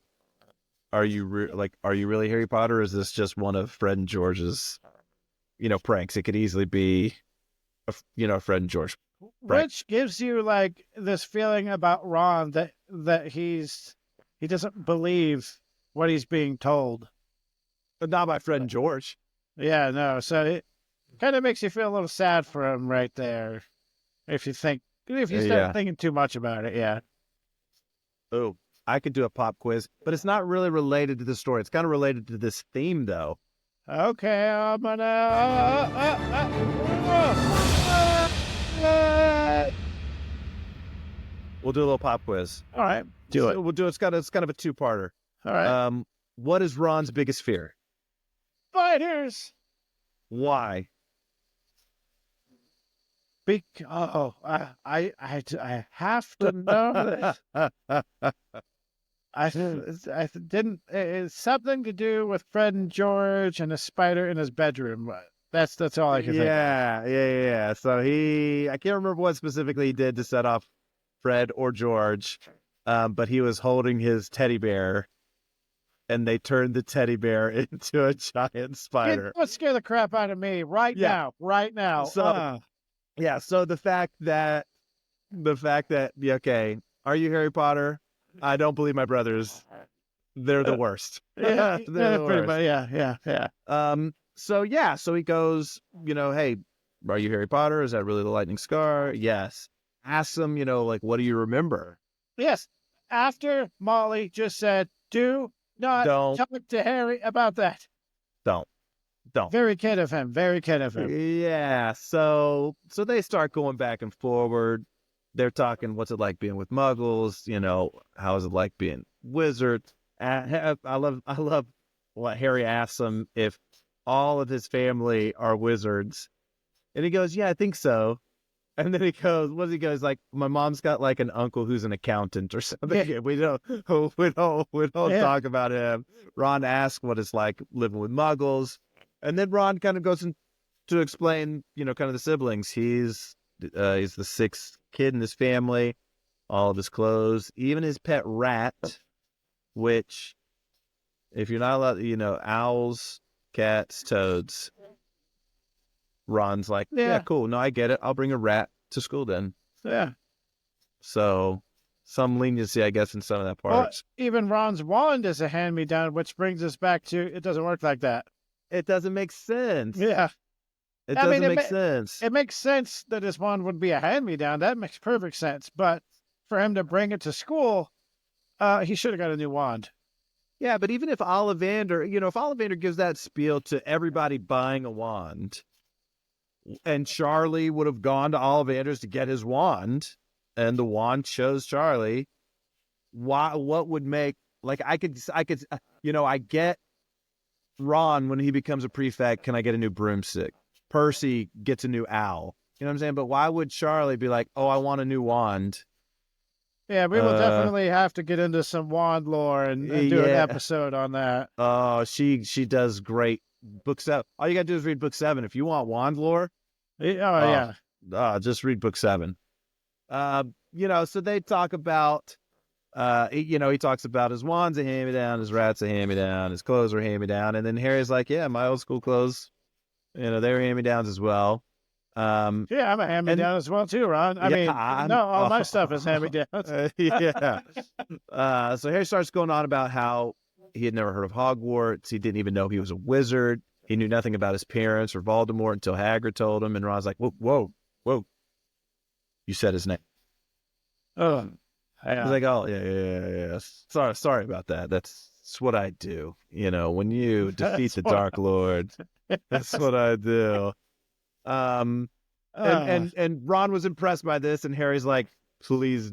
are you really Harry Potter? Or is this just one of Fred and George's, pranks? It could easily be, Fred and George prank. Which gives you like this feeling about Ron that he doesn't believe what he's being told. But not by Fred and George. Yeah, no. So it kind of makes you feel a little sad for him right there. If you start thinking too much about it, yeah. Oh, I could do a pop quiz, but it's not really related to the story. It's kind of related to this theme, though. Okay, I'm gonna. We'll do a little pop quiz. All right, do it. We'll do it's kind of a 2-parter. All right. What is Ron's biggest fear? Spiders. Why? I have to know this. I didn't. It's something to do with Fred and George and a spider in his bedroom. That's all I can think. Yeah. So I can't remember what specifically he did to set off Fred or George, but he was holding his teddy bear, and they turned the teddy bear into a giant spider. Don't scare the crap out of me right now. So, yeah. So the fact that, okay, are you Harry Potter? I don't believe my brothers. They're the worst. Yeah, They're the worst. Yeah. So he goes, hey, are you Harry Potter? Is that really the lightning scar? Yes. Ask them, what do you remember? Yes. After Molly just said, don't talk to Harry about that. Don't. Very kid of him. Yeah. So they start going back and forward. They're talking, what's it like being with Muggles? How is it like being wizards? I love what Harry asks him if all of his family are wizards. And he goes, yeah, I think so. And then he goes, like, my mom's got like an uncle who's an accountant or something. Yeah. We don't talk about him. Ron asks what it's like living with Muggles. And then Ron kind of goes to explain, kind of the siblings. He's the 6th kid in his family, all of his clothes, even his pet rat, which, if you're not allowed, owls, cats, toads. Ron's like, yeah, cool. No, I get it. I'll bring a rat to school then. Yeah. So some leniency, I guess, in some of that part. Well, even Ron's wand is a hand-me-down, which brings us back to it doesn't work like that. It doesn't make sense. Yeah. It doesn't make sense. It makes sense that his wand would be a hand-me-down. That makes perfect sense. But for him to bring it to school, he should have got a new wand. Yeah, but even if Ollivander, if Ollivander gives that spiel to everybody buying a wand, and Charlie would have gone to Ollivander's to get his wand, and the wand chose Charlie, what would make, like, I could, I get Ron when he becomes a prefect, can I get a new broomstick? Percy gets a new owl. You know what I'm saying? But why would Charlie be like, oh, I want a new wand? Yeah, we will definitely have to get into some wand lore and do an episode on that. Oh, she does great. Book 7. All you got to do is read book 7. If you want wand lore, yeah. Just read book 7. So they talk about, he talks about his wand's a hand-me-down, his rat's a hand-me-down, his clothes are hand-me-down. And then Harry's like, yeah, my old school clothes, they were hand-me-downs as well. Yeah, I'm a hand-me-down as well too, Ron. All my stuff is hand-me-downs. Yeah. So Harry starts going on about how he had never heard of Hogwarts. He didn't even know he was a wizard. He knew nothing about his parents or Voldemort until Hagrid told him. And Ron's like, whoa. You said his name. Oh, yeah. He's like, oh, yeah. Sorry about that. That's what I do. When you defeat the Dark Lord, that's what I do. And Ron was impressed by this, and Harry's like, please,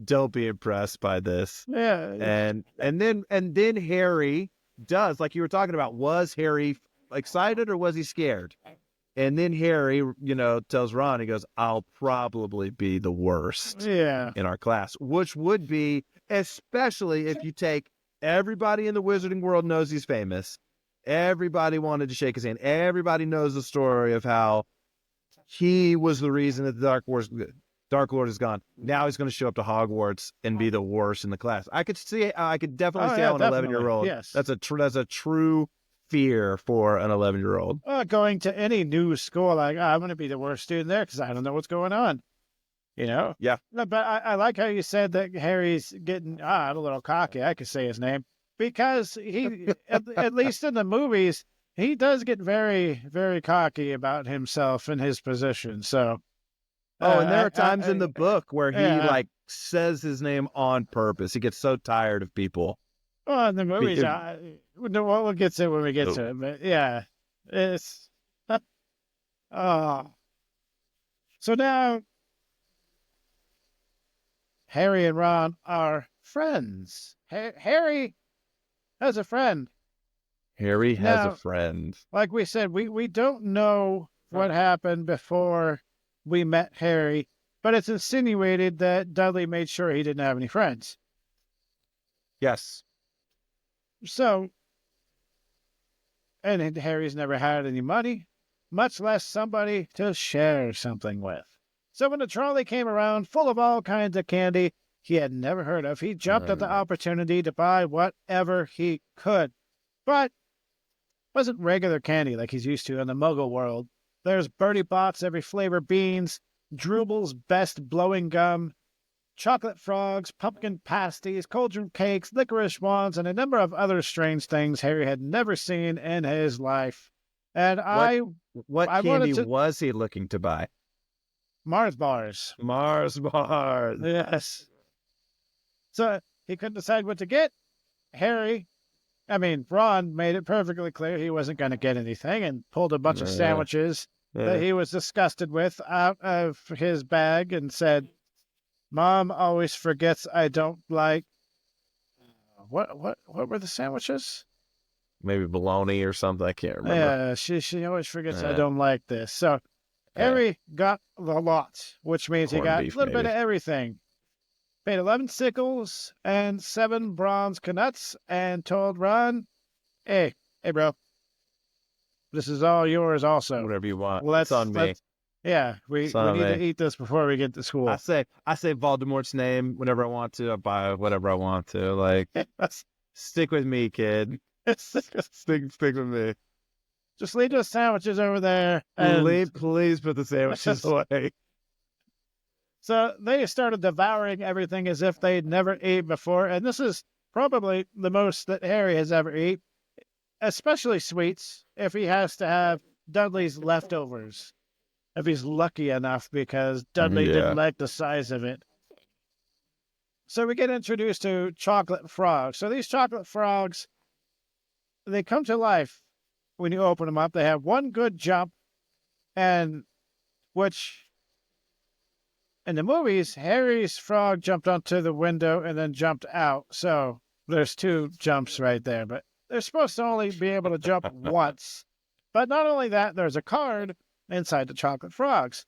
don't be impressed by this. Yeah. And then Harry does, like you were talking about, was Harry excited or was he scared? And then Harry, tells Ron, he goes, I'll probably be the worst in our class, which would be, especially if you take everybody in the wizarding world knows he's famous. Everybody wanted to shake his hand. Everybody knows the story of how he was the reason that the Dark Lord is gone. Now he's going to show up to Hogwarts and be the worst in the class. I could definitely see how an 11-year-old. Yes, that's a true fear for an 11-year-old. Going to any new school, like, I'm going to be the worst student there because I don't know what's going on. Yeah. But I like how you said that Harry's getting a little cocky. I could say his name. Because he, at least in the movies, he does get very, very cocky about himself and his position. So, and there are times in the book where he says his name on purpose. He gets so tired of people. Well, in the movies, we'll get to it when we get to it. But yeah, it's. So now, Harry and Ron are friends. Harry has a friend. Harry has a friend. Like we said, we don't know what happened before we met Harry, but it's insinuated that Dudley made sure he didn't have any friends. Yes. So, and Harry's never had any money, much less somebody to share something with. So when the trolley came around full of all kinds of candy he had never heard of, he jumped at the opportunity to buy whatever he could. But it wasn't regular candy like he's used to in the Muggle world. There's Bertie Bott's every flavor beans, Drooble's best blowing gum, chocolate frogs, pumpkin pasties, cauldron cakes, licorice wands, and a number of other strange things Harry had never seen in his life. And what candy was he looking to buy? Mars bars. Mars bars. Yes. So he couldn't decide what to get. Ron made it perfectly clear he wasn't going to get anything and pulled a bunch of sandwiches that he was disgusted with out of his bag and said, Mom always forgets I don't like... What were the sandwiches? Maybe bologna or something. I can't remember. Yeah, she always forgets I don't like this. So Harry got a lot, which means he got a little bit of everything. Paid 11 sickles and 7 bronze knuts and told Ron, hey, bro, this is all yours also. Whatever you want. It's on me. Yeah, we need to eat this before we get to school. I say Voldemort's name whenever I want to. I buy whatever I want to. Like, stick with me, kid. stick with me. Just leave those sandwiches over there. And please put the sandwiches away. So they started devouring everything as if they'd never eaten before. And this is probably the most that Harry has ever eaten, especially sweets, if he has to have Dudley's leftovers. If he's lucky enough, because Dudley didn't like the size of it. So we get introduced to chocolate frogs. So these chocolate frogs, they come to life when you open them up. They have one good jump, and which in the movies, Harry's frog jumped onto the window and then jumped out. So there's two jumps right there, but they're supposed to only be able to jump once. But not only that, there's a card inside the chocolate frogs.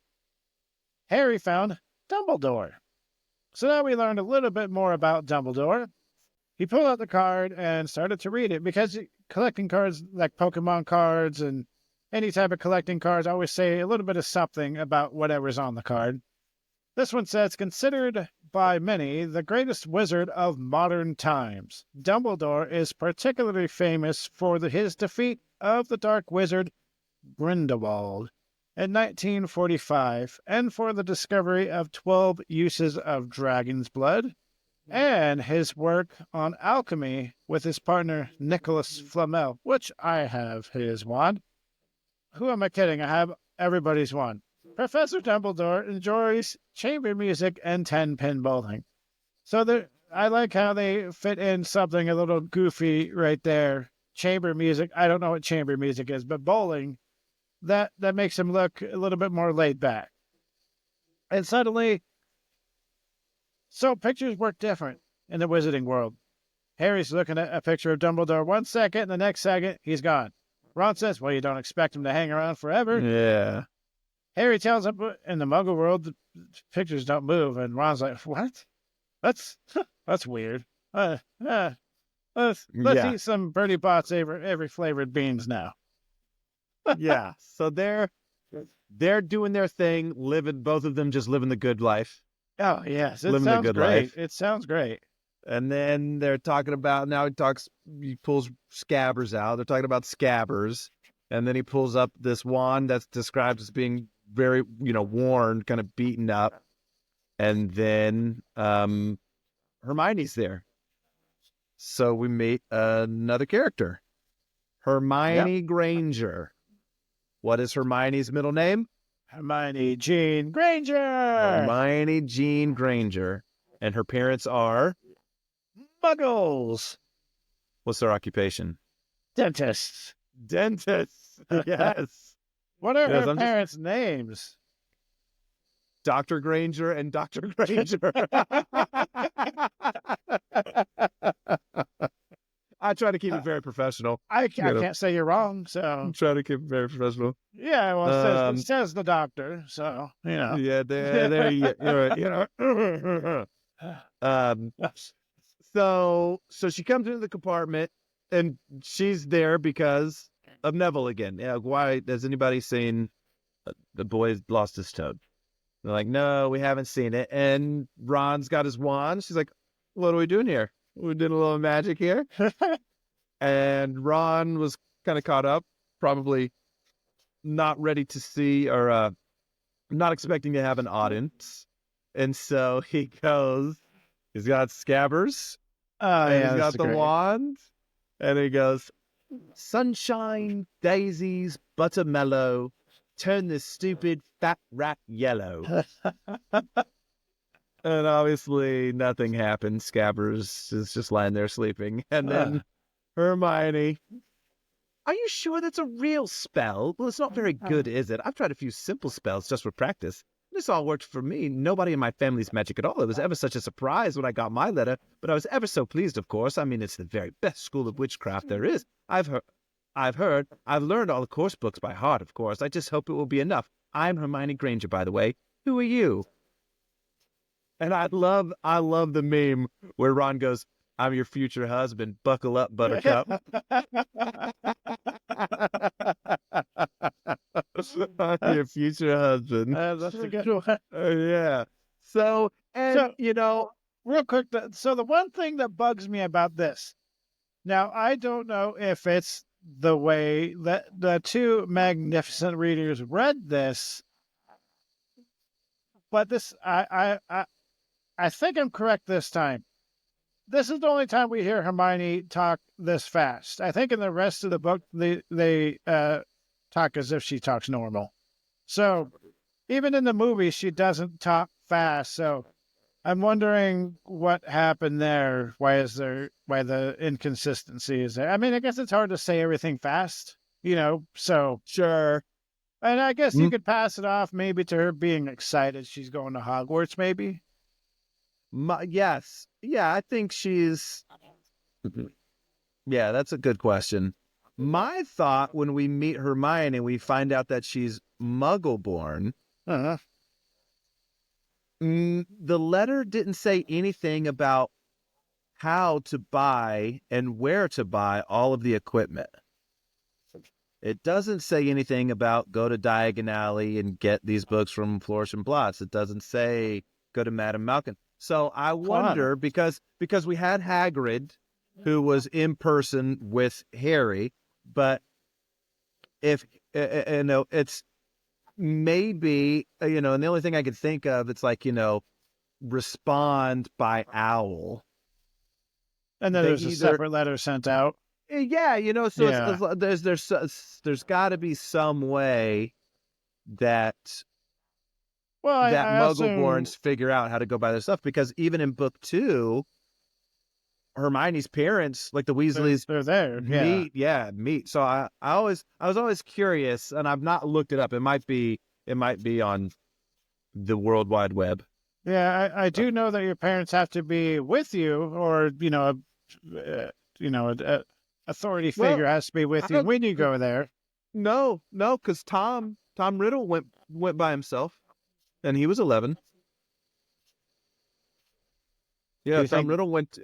Harry found Dumbledore. So now we learned a little bit more about Dumbledore. He pulled out the card and started to read it because collecting cards like Pokemon cards and any type of collecting cards always say a little bit of something about whatever's on the card. This one says, considered by many the greatest wizard of modern times, Dumbledore is particularly famous for his defeat of the dark wizard Grindelwald in 1945 and for the discovery of 12 uses of dragon's blood and his work on alchemy with his partner Nicholas Flamel, which I have his wand. Who am I kidding? I have everybody's wand. Professor Dumbledore enjoys chamber music and 10-pin bowling. So I like how they fit in something a little goofy right there. Chamber music. I don't know what chamber music is, but bowling, that makes him look a little bit more laid back. And suddenly, so pictures work different in the wizarding world. Harry's looking at a picture of Dumbledore 1 second, and the next second, he's gone. Ron says, well, you don't expect him to hang around forever. Yeah. Harry tells him in the Muggle world, the pictures don't move. And Ron's like, what? That's weird. Let's eat some Bertie Bott's every flavored beans now. Yeah. So they're doing their thing, both of them just living the good life. Oh, yes. It Living the sounds good great. life. It sounds great. And then they're talking about, he pulls Scabbers out. They're talking about Scabbers. And then he pulls up this wand that's described as being very, worn, kind of beaten up. And then Hermione's there. So we meet another character, Hermione Granger. What is Hermione's middle name? Hermione Jean Granger. Hermione Jean Granger. And her parents are Muggles. What's their occupation? Dentists. Dentists. Yes. What are her parents' names? Dr. Granger and Dr. Granger. I try to keep it very professional. I can't say you're wrong, so I'm trying to keep it very professional. Yeah, well, it says the doctor, so Yeah, there you So she comes into the compartment, and she's there because of Neville again. Yeah, why has anybody seen the boy lost his toad? They're like, no, we haven't seen it. And Ron's got his wand. She's like, what are we doing here? We're doing a little magic here. And Ron was kind of caught up, probably not ready to see or not expecting to have an audience. And so he goes, he's got Scabbers. He's got the wand. And he goes, sunshine, daisies, buttermellow, turn this stupid fat rat yellow. And obviously nothing happened. Scabbers is just lying there sleeping. And then Hermione, are you sure that's a real spell? Well, it's not very good, is it? I've tried a few simple spells just for practice. This all worked for me. Nobody in my family's magic at all. It was ever such a surprise when I got my letter, but I was ever so pleased, of course. I mean, it's the very best school of witchcraft there is. I've learned all the course books by heart, of course. I just hope it will be enough. I'm Hermione Granger, by the way. Who are you? And I love the meme where Ron goes, I'm your future husband. Buckle up, Buttercup. I'm your future husband. That's a good one. Yeah. So, real quick, so the one thing that bugs me about this, now, I don't know if it's the way that the two magnificent readers read this, but this, I think I'm correct this time. This is the only time we hear Hermione talk this fast. I think in the rest of the book, they talk as if she talks normal. So even in the movie, she doesn't talk fast. So I'm wondering what happened there. Why the inconsistency is there? I mean, I guess it's hard to say everything fast, so, Sure. and I guess you Mm, could pass it off maybe to her being excited she's going to Hogwarts, maybe. yes. Yeah, I think she's. Yeah, that's a good question. My thought when we meet Hermione and we find out that she's Muggle-born, Uh-huh. the letter didn't say anything about how to buy and where to buy all of the equipment. It doesn't say anything about go to Diagon Alley and get these books from Flourish and Blotts. It doesn't say go to Madame Malkin. So I Huh. wonder because we had Hagrid, who was in person with Harry, but if it's maybe and the only thing I could think of, it's like respond by owl. And then They there's a either separate letter sent out. yeah, so Yeah. there's got to be some way that Well, I assume Muggle-borns figure out how to go buy their stuff, because even in book 2, Hermione's parents, like the Weasleys, they're there. Yeah. meet. So I was always curious, and I've not looked it up. It might be on the World Wide Web. Yeah, I do know that your parents have to be with you, or a authority Well, figure has to be I with you don't. when you go there. No, because Tom Riddle went by himself, and he was 11. Do Yeah, you Tom think? Riddle Do went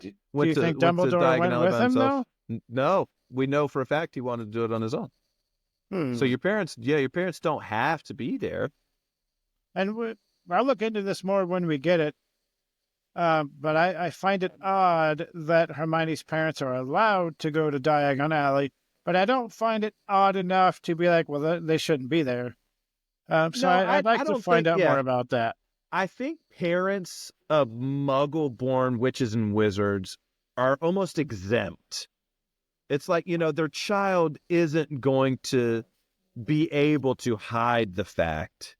you to think Dumbledore Diagon went Alley with by him himself. though? No, we know for a fact he wanted to do it on his own. So Hmm. your parents don't have to be there. And I'll look into this more when we get it. But I find it odd that Hermione's parents are allowed to go to Diagon Alley, but I don't find it odd enough to be like, well, they shouldn't be there. So No, I'd like I to don't find think. out more Yeah, about that. I think parents of Muggle-born witches and wizards are almost exempt. It's like their child isn't going to be able to hide the fact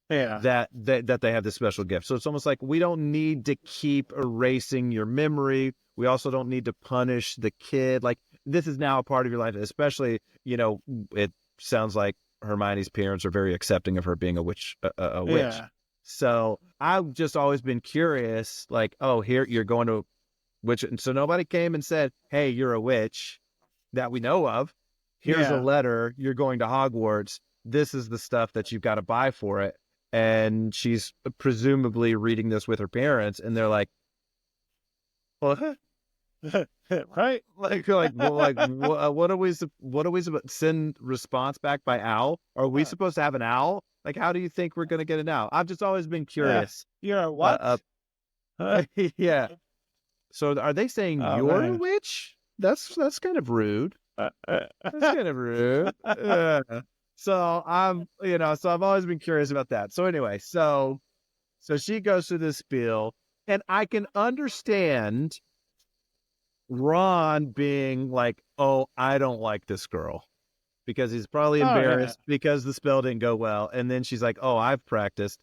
Yeah. that they have this special gift. So it's almost like we don't need to keep erasing your memory. We also don't need to punish the kid. Like, this is now a part of your life, especially, it sounds like Hermione's parents are very accepting of her being a witch, a witch. Yeah. So I've just always been curious, like, oh, here you're going to witch. And so nobody came and said, hey, you're a witch that we know of. Here's a Yeah. letter. You're going to Hogwarts. This is the stuff that you've got to buy for it. And she's presumably reading this with her parents, and they're like, "What? Right? What are we? What are we supposed send response back by owl? Are we supposed to have an owl? Like, how do you think we're going to get an owl? I've just always been Yeah. curious. You're a what? Yeah. So are they saying Oh you're a man. witch? That's kind of rude. That's kind of rude. So so I've always been curious about that. So anyway, so she goes through this spiel, and I can understand Ron being like, "Oh, I don't like this girl," because he's probably Oh yeah. embarrassed because the spell didn't go well. And then she's like, "Oh, I've practiced,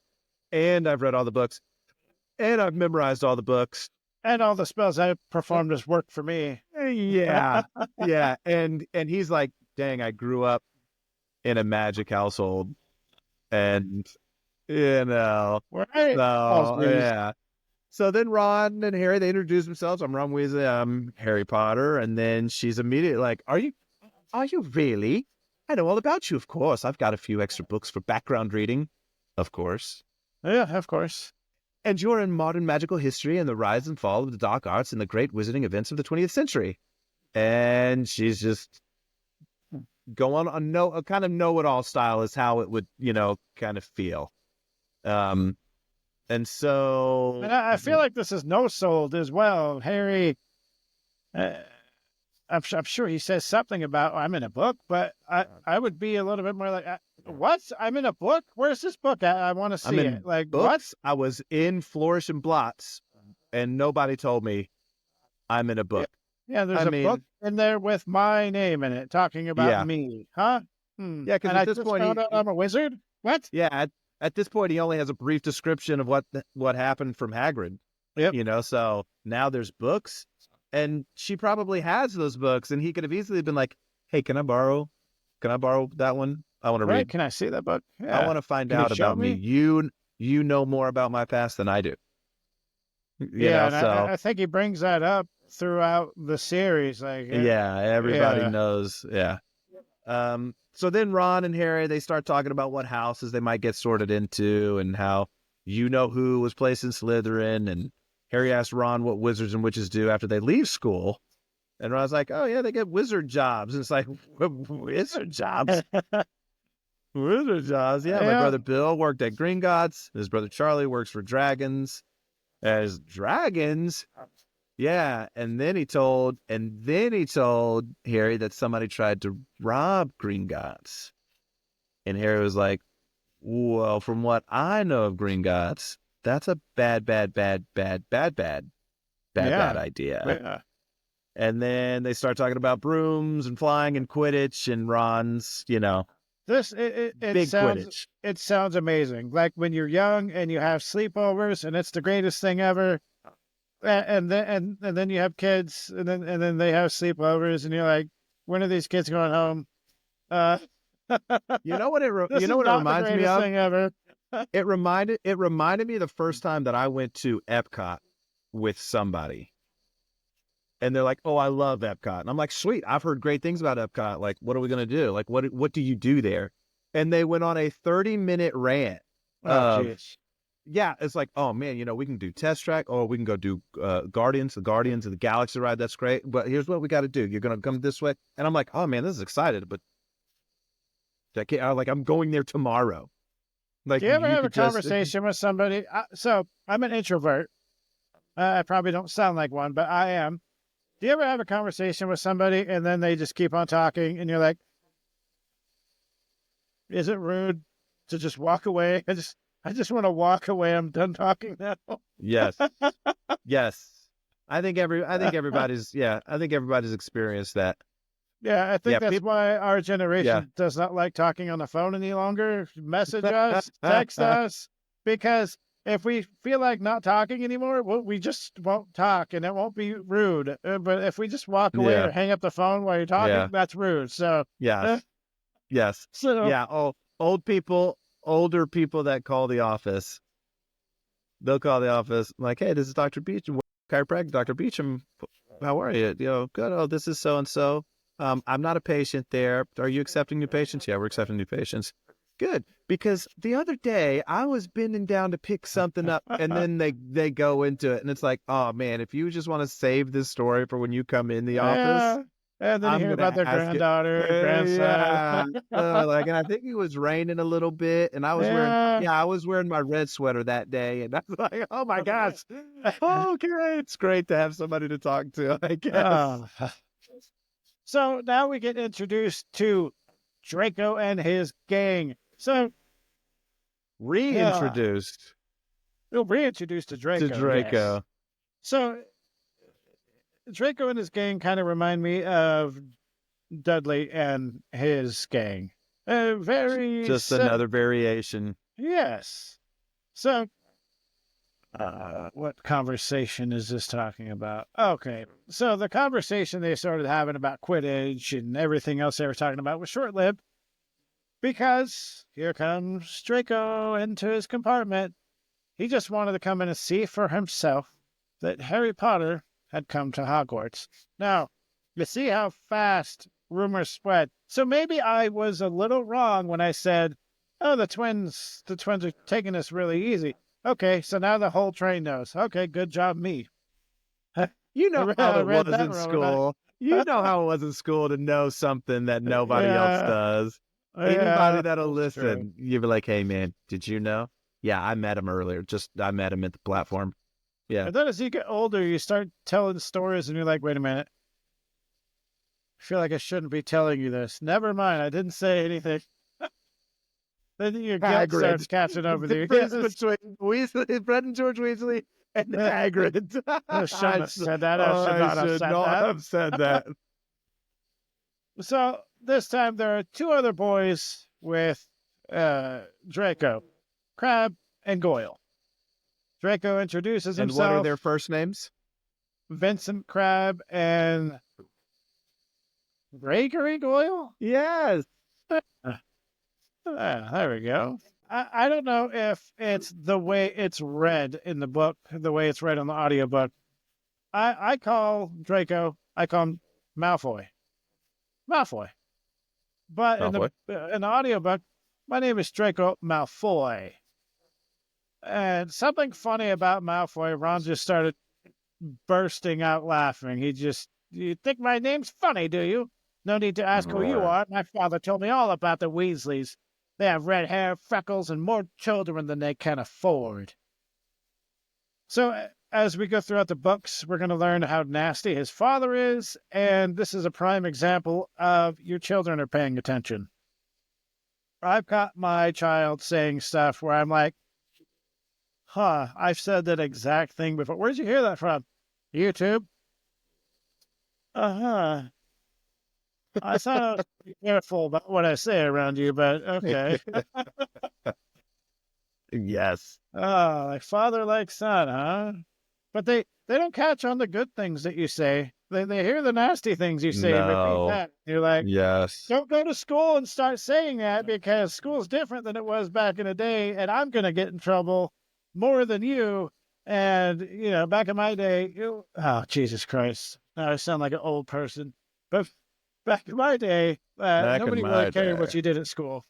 and I've read all the books, and I've memorized all the books." And all the spells I performed as work for me. Yeah, yeah, and he's like, "Dang, I grew up in a magic household, and Right? Oh, so geez. yeah." So then Ron and Harry, they introduce themselves. I'm Ron Weasley. I'm Harry Potter. And then she's immediately like, Are you really? I know all about you, of course. I've got a few extra books for background reading, of course. Yeah, of course. And you're in modern magical history and the rise and fall of the dark arts and the great wizarding events of the 20th century. And she's just going on a kind of know-it-all style is how it would, kind of feel. And so And I feel like this is no sold as well. Harry, uh, I'm sure he says something about I'm in a book, but I would be a little bit more like, what? I'm in a book? Where's this book at? I want to I'm see it. in Like, what? books. I was in Flourish and Blots, and nobody told me I'm in a Yeah, book. yeah, there's I a book mean, in there with my name in it, talking about yeah, me. Huh? yeah, because And at I this just point, found out I'm a wizard? What? yeah, at this point, he only has a brief description of what happened from Hagrid. Yep. So now there's books, and she probably has those books, and he could have easily been like, hey, can I borrow that one? I want to Right? read. Can I see that book? I Yeah. want to find Can you out show about me. me? You know more about my past than I do. Yeah, and So I think he brings that up throughout the series. Like, yeah, everybody yeah, knows. Yeah. So then Ron and Harry, they start talking about what houses they might get sorted into and how who was placed in Slytherin. And Harry asked Ron what wizards and witches do after they leave school. And Ron's like, oh, yeah, they get wizard jobs. And it's like, wizard jobs? Wizard jobs? Yeah, my yeah. brother Bill worked at Gringotts. His brother Charlie works for dragons. As dragons? Yeah, and then he told Harry that somebody tried to rob Gringotts. And Harry was like, well, from what I know of Gringotts, that's a bad Yeah. idea. Yeah. And then they start talking about brooms and flying and Quidditch and Ron's, It big sounds Quidditch. amazing. Like when you're young and you have sleepovers and it's the greatest thing ever. And then you have kids and then they have sleepovers and you're like, when are these kids going home? Uh, You know what this is it not the reminds me greatest of? thing ever. It reminded me of the first time that I went to Epcot with somebody. And they're like, "Oh, I love Epcot." And I'm like, "Sweet, I've heard great things about Epcot. Like, what are we gonna do? Like, what do you do there?" And they went on a 30-minute rant Oh, of, jeez. yeah, it's like, "Oh man, we can do Test Track, or we can go do Guardians of the Galaxy ride. That's great. But here's what we got to do. You're gonna come this way." And I'm like, "Oh man, this is excited, but I'm going there tomorrow." Like, Do you ever you have a could just, conversation with somebody? So I'm an introvert. I probably don't sound like one, but I am. Do you ever have a conversation with somebody and then they just keep on talking and you're like, is it rude to just walk away? I just want to walk away. I'm done talking now. yes, yes. I think everybody's experienced that. Yeah, I Yeah, think that's people. why our Yeah. generation does not like talking on the phone any longer. Message us, text us, because if we feel like not talking anymore, we just won't talk, and it won't be rude. But if we just walk away Yeah. or hang up the phone while you're Yeah. talking, that's rude. So, uh, Yes. Yes. so Yeah. Oh, older people that call the office. They'll call the office like, "Hey, this is Dr. Beecham, chiropractor, Dr. Beecham. How are you? Good. Oh, this is so and so. I'm not a patient there. Are you accepting new patients? Yeah, we're accepting new patients. Good. Because the other day I was bending down to pick something up, and then they go into it, and it's like, oh man, if you just want to save this story for when you come in the office, yeah. And then you I'm hear about gonna their ask it. granddaughter, grandson. Yeah. And I think it was raining a little bit, and Yeah. I was wearing my red sweater that day, and I was like, oh my gosh, oh great, it's great to have somebody to talk to, I guess. Oh. So now we get introduced to Draco and his gang. So Reintroduced we'll reintroduce to to Draco. Yes. Draco. So Draco and his gang kind of remind me of Dudley and his gang. Very Just another variation. yes. So what conversation is this talking about? Okay, so the conversation they started having about Quidditch and everything else they were talking about was short-lived because here comes Draco into his compartment. He just wanted to come in and see for himself that Harry Potter had come to Hogwarts. Now, you see how fast rumors spread. So maybe I was a little wrong when I said, "Oh, the twins are taking this really easy." Okay, so now the whole train knows. Okay, good job, me. You know how I it read was that in wrong. Right? school. You know how it was in school to know something that nobody else Yeah, does. Anybody yeah, that'll that's true. listen, you'll be like, "Hey, man, did you know? Yeah, I met him earlier. I met him at the platform. Yeah, And then as you get older, you start telling stories, and you're like, "Wait a minute, I feel like I shouldn't be telling you this." Never mind, I didn't say anything. Then your guilt Hagrid. starts catching The over you. difference Yes. between Weasley, Fred and George Weasley, and Hagrid. I shouldn't have said that. I should I not have should said not that. have said that. So this time there are two other boys with Draco, Crab and Goyle. Draco introduces And himself. what are their first names? Vincent Crabbe and Gregory Goyle? Yes. There we go. I don't know if it's the way it's read in the book, the way it's read on the audiobook. I call Draco, I call him Malfoy. Malfoy. But Malfoy. in the audiobook, my name is Draco Malfoy. And something funny about Malfoy, Ron just started bursting out laughing. You think my name's funny, do you? No need to ask who you are. My father told me all about the Weasleys. They have red hair, freckles, and more children than they can afford. So, as we go throughout the books, we're going to learn how nasty his father is, and this is a prime example of your children are paying attention. I've caught my child saying stuff where I'm like, I've said that exact thing before. Where'd you hear that from? YouTube? I thought I was be careful about what I say around you, but okay. Yes. Oh, like father, like son, huh? But they don't catch on the good things that you say. They hear the nasty things you say and repeat No. that. You're like, Yes. don't go to school and start saying that because school's different than it was back in the day, and I'm going to get in trouble more than you. And, back in my day, oh, Jesus Christ. Now I sound like an old person. But back in my day, nobody really cared what you did at school.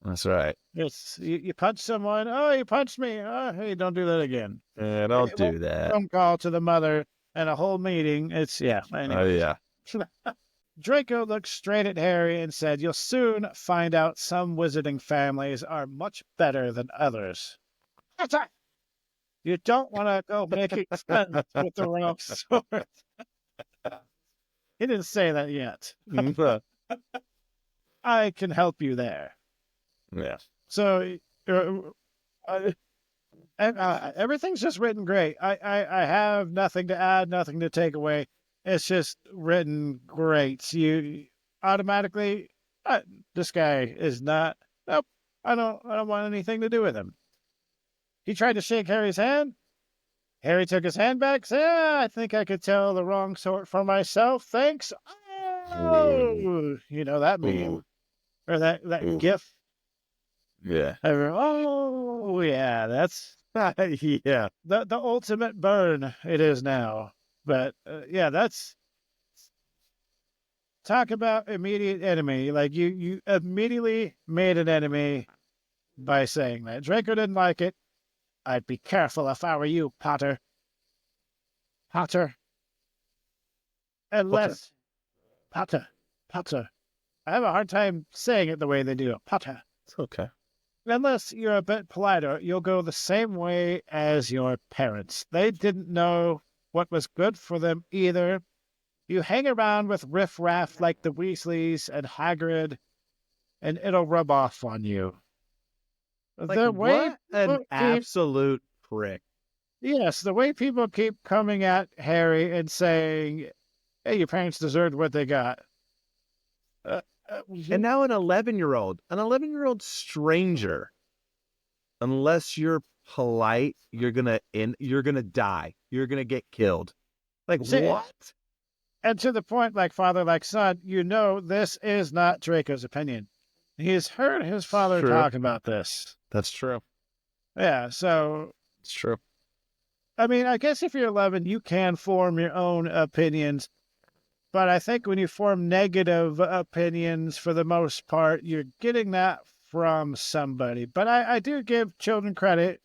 That's right. It's you punch someone. Oh, you punched me. Oh, hey, don't do that again. Yeah, don't do that. Phone call to the mother and a whole meeting. Anyway. Oh, yeah. Draco looked straight at Harry and said, "You'll soon find out some wizarding families are much better than others." You don't want to go making friends with the wrong sort. He didn't say that yet. I can help you there. Yeah. So everything's just written great. I have nothing to add, nothing to take away. It's just written great. You automatically, this guy is not. Nope, I don't want anything to do with him. He tried to shake Harry's hand. Harry took his hand back. Said, I think I could tell the wrong sort for myself. Thanks. Oh, that meme or that GIF. Yeah. Oh, yeah, that's yeah. the ultimate burn it is now. But yeah, that's talk about immediate enemy. Like you immediately made an enemy by saying that. Draco didn't like it. I'd be careful if I were you, Potter. Potter. Unless Potter. I have a hard time saying it the way they do it. Potter. It's okay. Unless you're a bit politer, you'll go the same way as your parents. They didn't know what was good for them either. You hang around with riffraff like the Weasleys and Hagrid, and it'll rub off on you. Like, what an absolute prick. Yes, the way people keep coming at Harry and saying, hey, your parents deserved what they got. And now an 11-year-old stranger, unless you're polite, you're gonna die. You're gonna get killed. Like, what? And to the point, like father, like son, this is not Draco's opinion. He's heard his father talk about this. That's true. Yeah, so it's true. I mean, I guess if you're 11, you can form your own opinions. But I think when you form negative opinions, for the most part, you're getting that from somebody. But I do give children credit.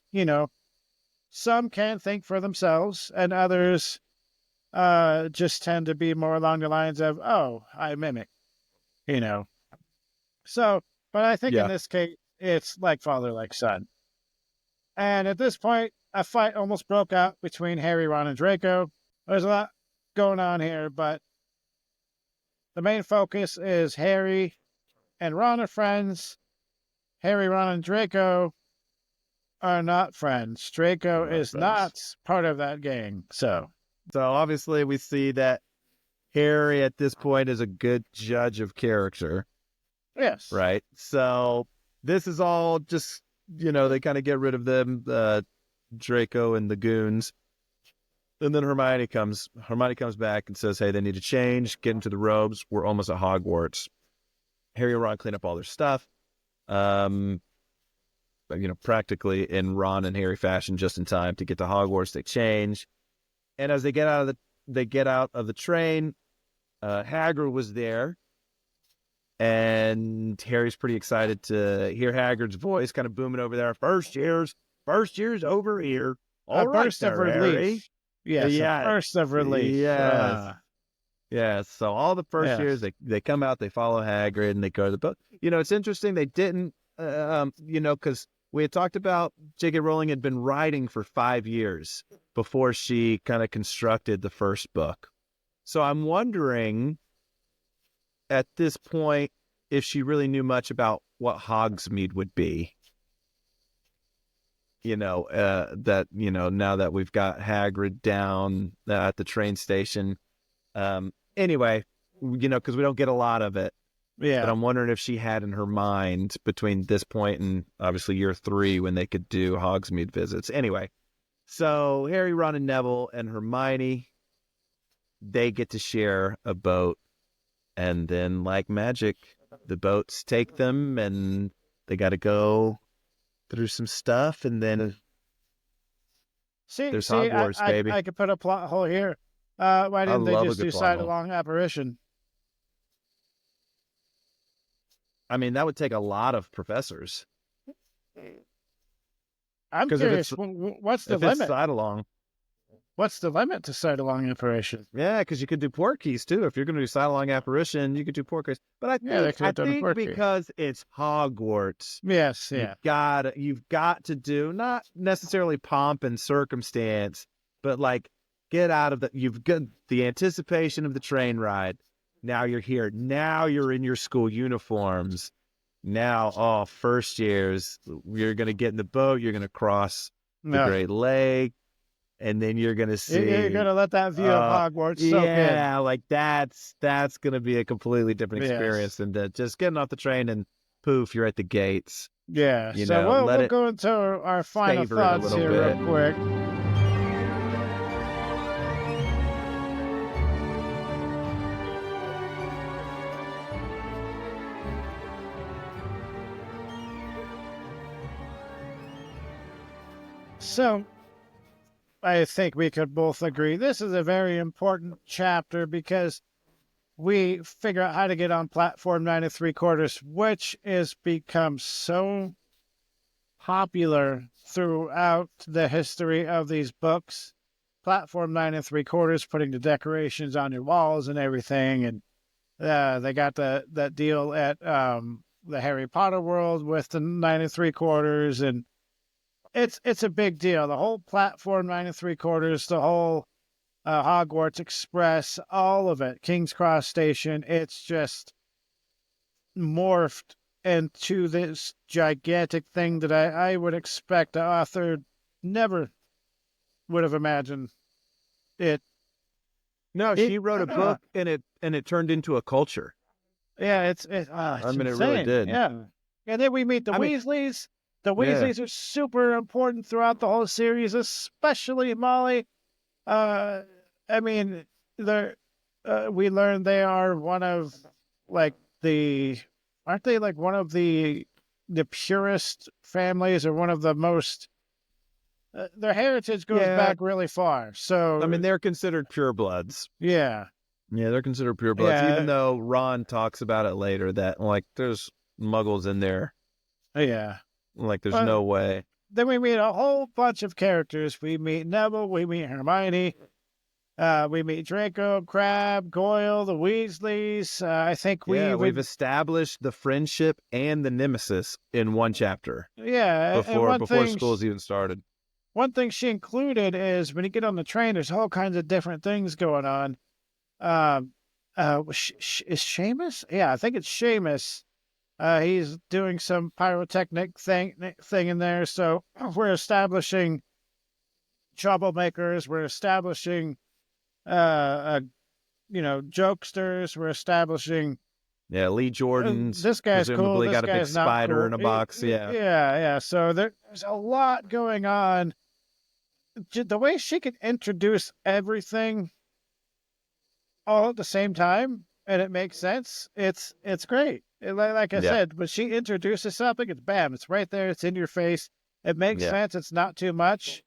Some can think for themselves, and others just tend to be more along the lines of, oh, I mimic, So, but I think in this case, it's like father, like son. And at this point, a fight almost broke out between Harry, Ron, and Draco. There's a lot going on here, but the main focus is Harry and Ron are friends. Harry, Ron, and Draco are not friends. Draco is not part of that gang. So obviously we see that Harry at this point is a good judge of character. Yes. Right. So this is all just, they kind of get rid of them. Draco and the goons. And then Hermione comes back and says, hey, they need to change, get into the robes. We're almost at Hogwarts. Harry and Ron clean up all their stuff. Practically in Ron and Harry fashion, just in time to get to Hogwarts. They change. And as they get out of the train, Hagrid was there. And Harry's pretty excited to hear Hagrid's voice kind of booming over there. First year's over here. All right, burst of relief. Harry. Yes, yeah. A burst of relief. Yes. Yes. So all the first years, they come out, they follow Hagrid, and they go to the book. It's interesting. They didn't, because we had talked about J.K. Rowling had been writing for 5 years before she kind of constructed the first book. So I'm wondering at this point if she really knew much about what Hogsmeade would be. Now that we've got Hagrid down at the train station. Anyway, because we don't get a lot of it. Yeah. But I'm wondering if she had in her mind between this point and obviously year 3 when they could do Hogsmeade visits. Anyway, so Harry, Ron, and Neville and Hermione, they get to share a boat. And then, like magic, the boats take them and they got to go through some stuff, and then there's Hogwarts, baby. I could put a plot hole here. Why didn't they just do side-along apparition? I mean, that would take a lot of professors. I'm curious, what's the limit? Side-along. What's the limit to side-along apparition? Yeah, because you could do Portkeys too. If you're going to do side-along apparition, you could do Portkeys. But I think because it's Hogwarts, yes, you've got to do not necessarily pomp and circumstance, but like get out of you've got the anticipation of the train ride. Now you're here. Now you're in your school uniforms. Now, first years, you're going to get in the boat. You're going to cross the Great Lake. And then you're going to see... You're going to let that view of Hogwarts soak in. Yeah, like that's going to be a completely different experience than just getting off the train and poof, you're at the gates. Yeah, so we'll go into our final thoughts here real quick. So, I think we could both agree this is a very important chapter because we figure out how to get on platform 9 3/4, which has become so popular throughout the history of these books. Platform 9 3/4, putting the decorations on your walls and everything. And they got that deal at the Harry Potter world with the 9 3/4, and it's a big deal. The whole platform 9 3/4, the whole Hogwarts Express, all of it, King's Cross Station. It's just morphed into this gigantic thing that I would expect the author never would have imagined it. No, she wrote a book and it turned into a culture. Yeah, it's it really did. Yeah, and then we meet the Weasleys. The Weasleys are super important throughout the whole series, especially Molly. I mean, we learned they are one of aren't they like one of the purest families, or one of the most, their heritage goes back really far. So, I mean, they're considered purebloods. Yeah. Yeah, they're considered purebloods, even though Ron talks about it later that, like, there's muggles in there. Yeah. Like, there's no way. Then we meet a whole bunch of characters. We meet Neville, we meet Hermione, we meet Draco, Crabbe, Goyle, the Weasleys. I think we've established the friendship and the nemesis in one chapter. Yeah, before school's even started. One thing she included is when you get on the train, there's all kinds of different things going on. Is Seamus? Yeah, I think it's Seamus. He's doing some pyrotechnic thing in there. So we're establishing troublemakers. We're establishing, jokesters. We're establishing. Yeah, Lee Jordan's. This guy's cool. This got a big spider cool. in a box. Yeah. Yeah. So there's a lot going on the way she can introduce everything all at the same time and it makes sense. It's great. Like I Yeah. said, when she introduces something, it's bam, it's right there, it's in your face. It makes Yeah. sense. It's not too much.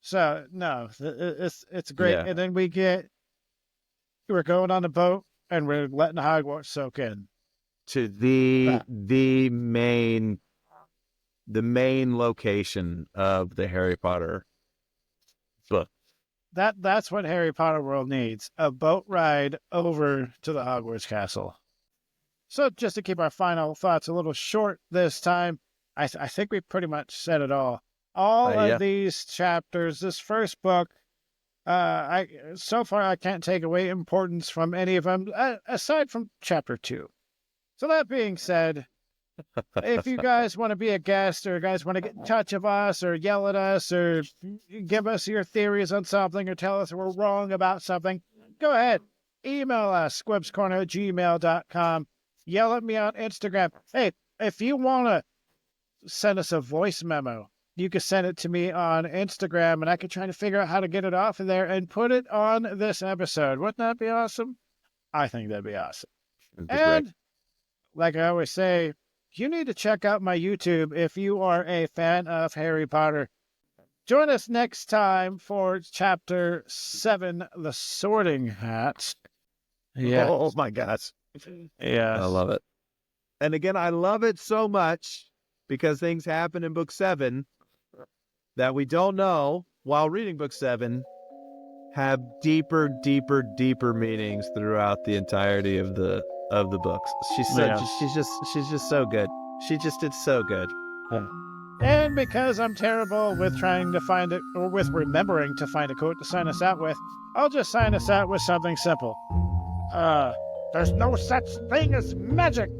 So no, it's great. Yeah. And then we're going on the boat and we're letting Hogwarts soak in. To Ah, the main location of the Harry Potter book. that's what Harry Potter World needs: a boat ride over to the Hogwarts castle. So just to keep our final thoughts a little short this time, I think we pretty much said it all. All of Yeah. these chapters, this first book, I so far I can't take away importance from any of them aside from chapter 2. So that being said, if you guys want to be a guest or you guys want to get in touch with us or yell at us or give us your theories on something or tell us we're wrong about something, go ahead. Email us, squibscorner@gmail.com. Yell at me on Instagram. Hey, if you want to send us a voice memo, you can send it to me on Instagram and I can try to figure out how to get it off of there and put it on this episode. Wouldn't that be awesome? I think that'd be awesome. And like I always say, you need to check out my YouTube if you are a fan of Harry Potter. Join us next time for Chapter 7, The Sorting Hat. Yeah. Oh my gosh. Yeah. I love it. And again, I love it so much because things happen in book 7 that we don't know while reading book 7 have deeper meanings throughout the entirety of the books. She's just so good. She just did so good. And because I'm terrible with trying to find it, or with remembering to find a quote to sign us out with, I'll just sign us out with something simple. There's no such thing as magic.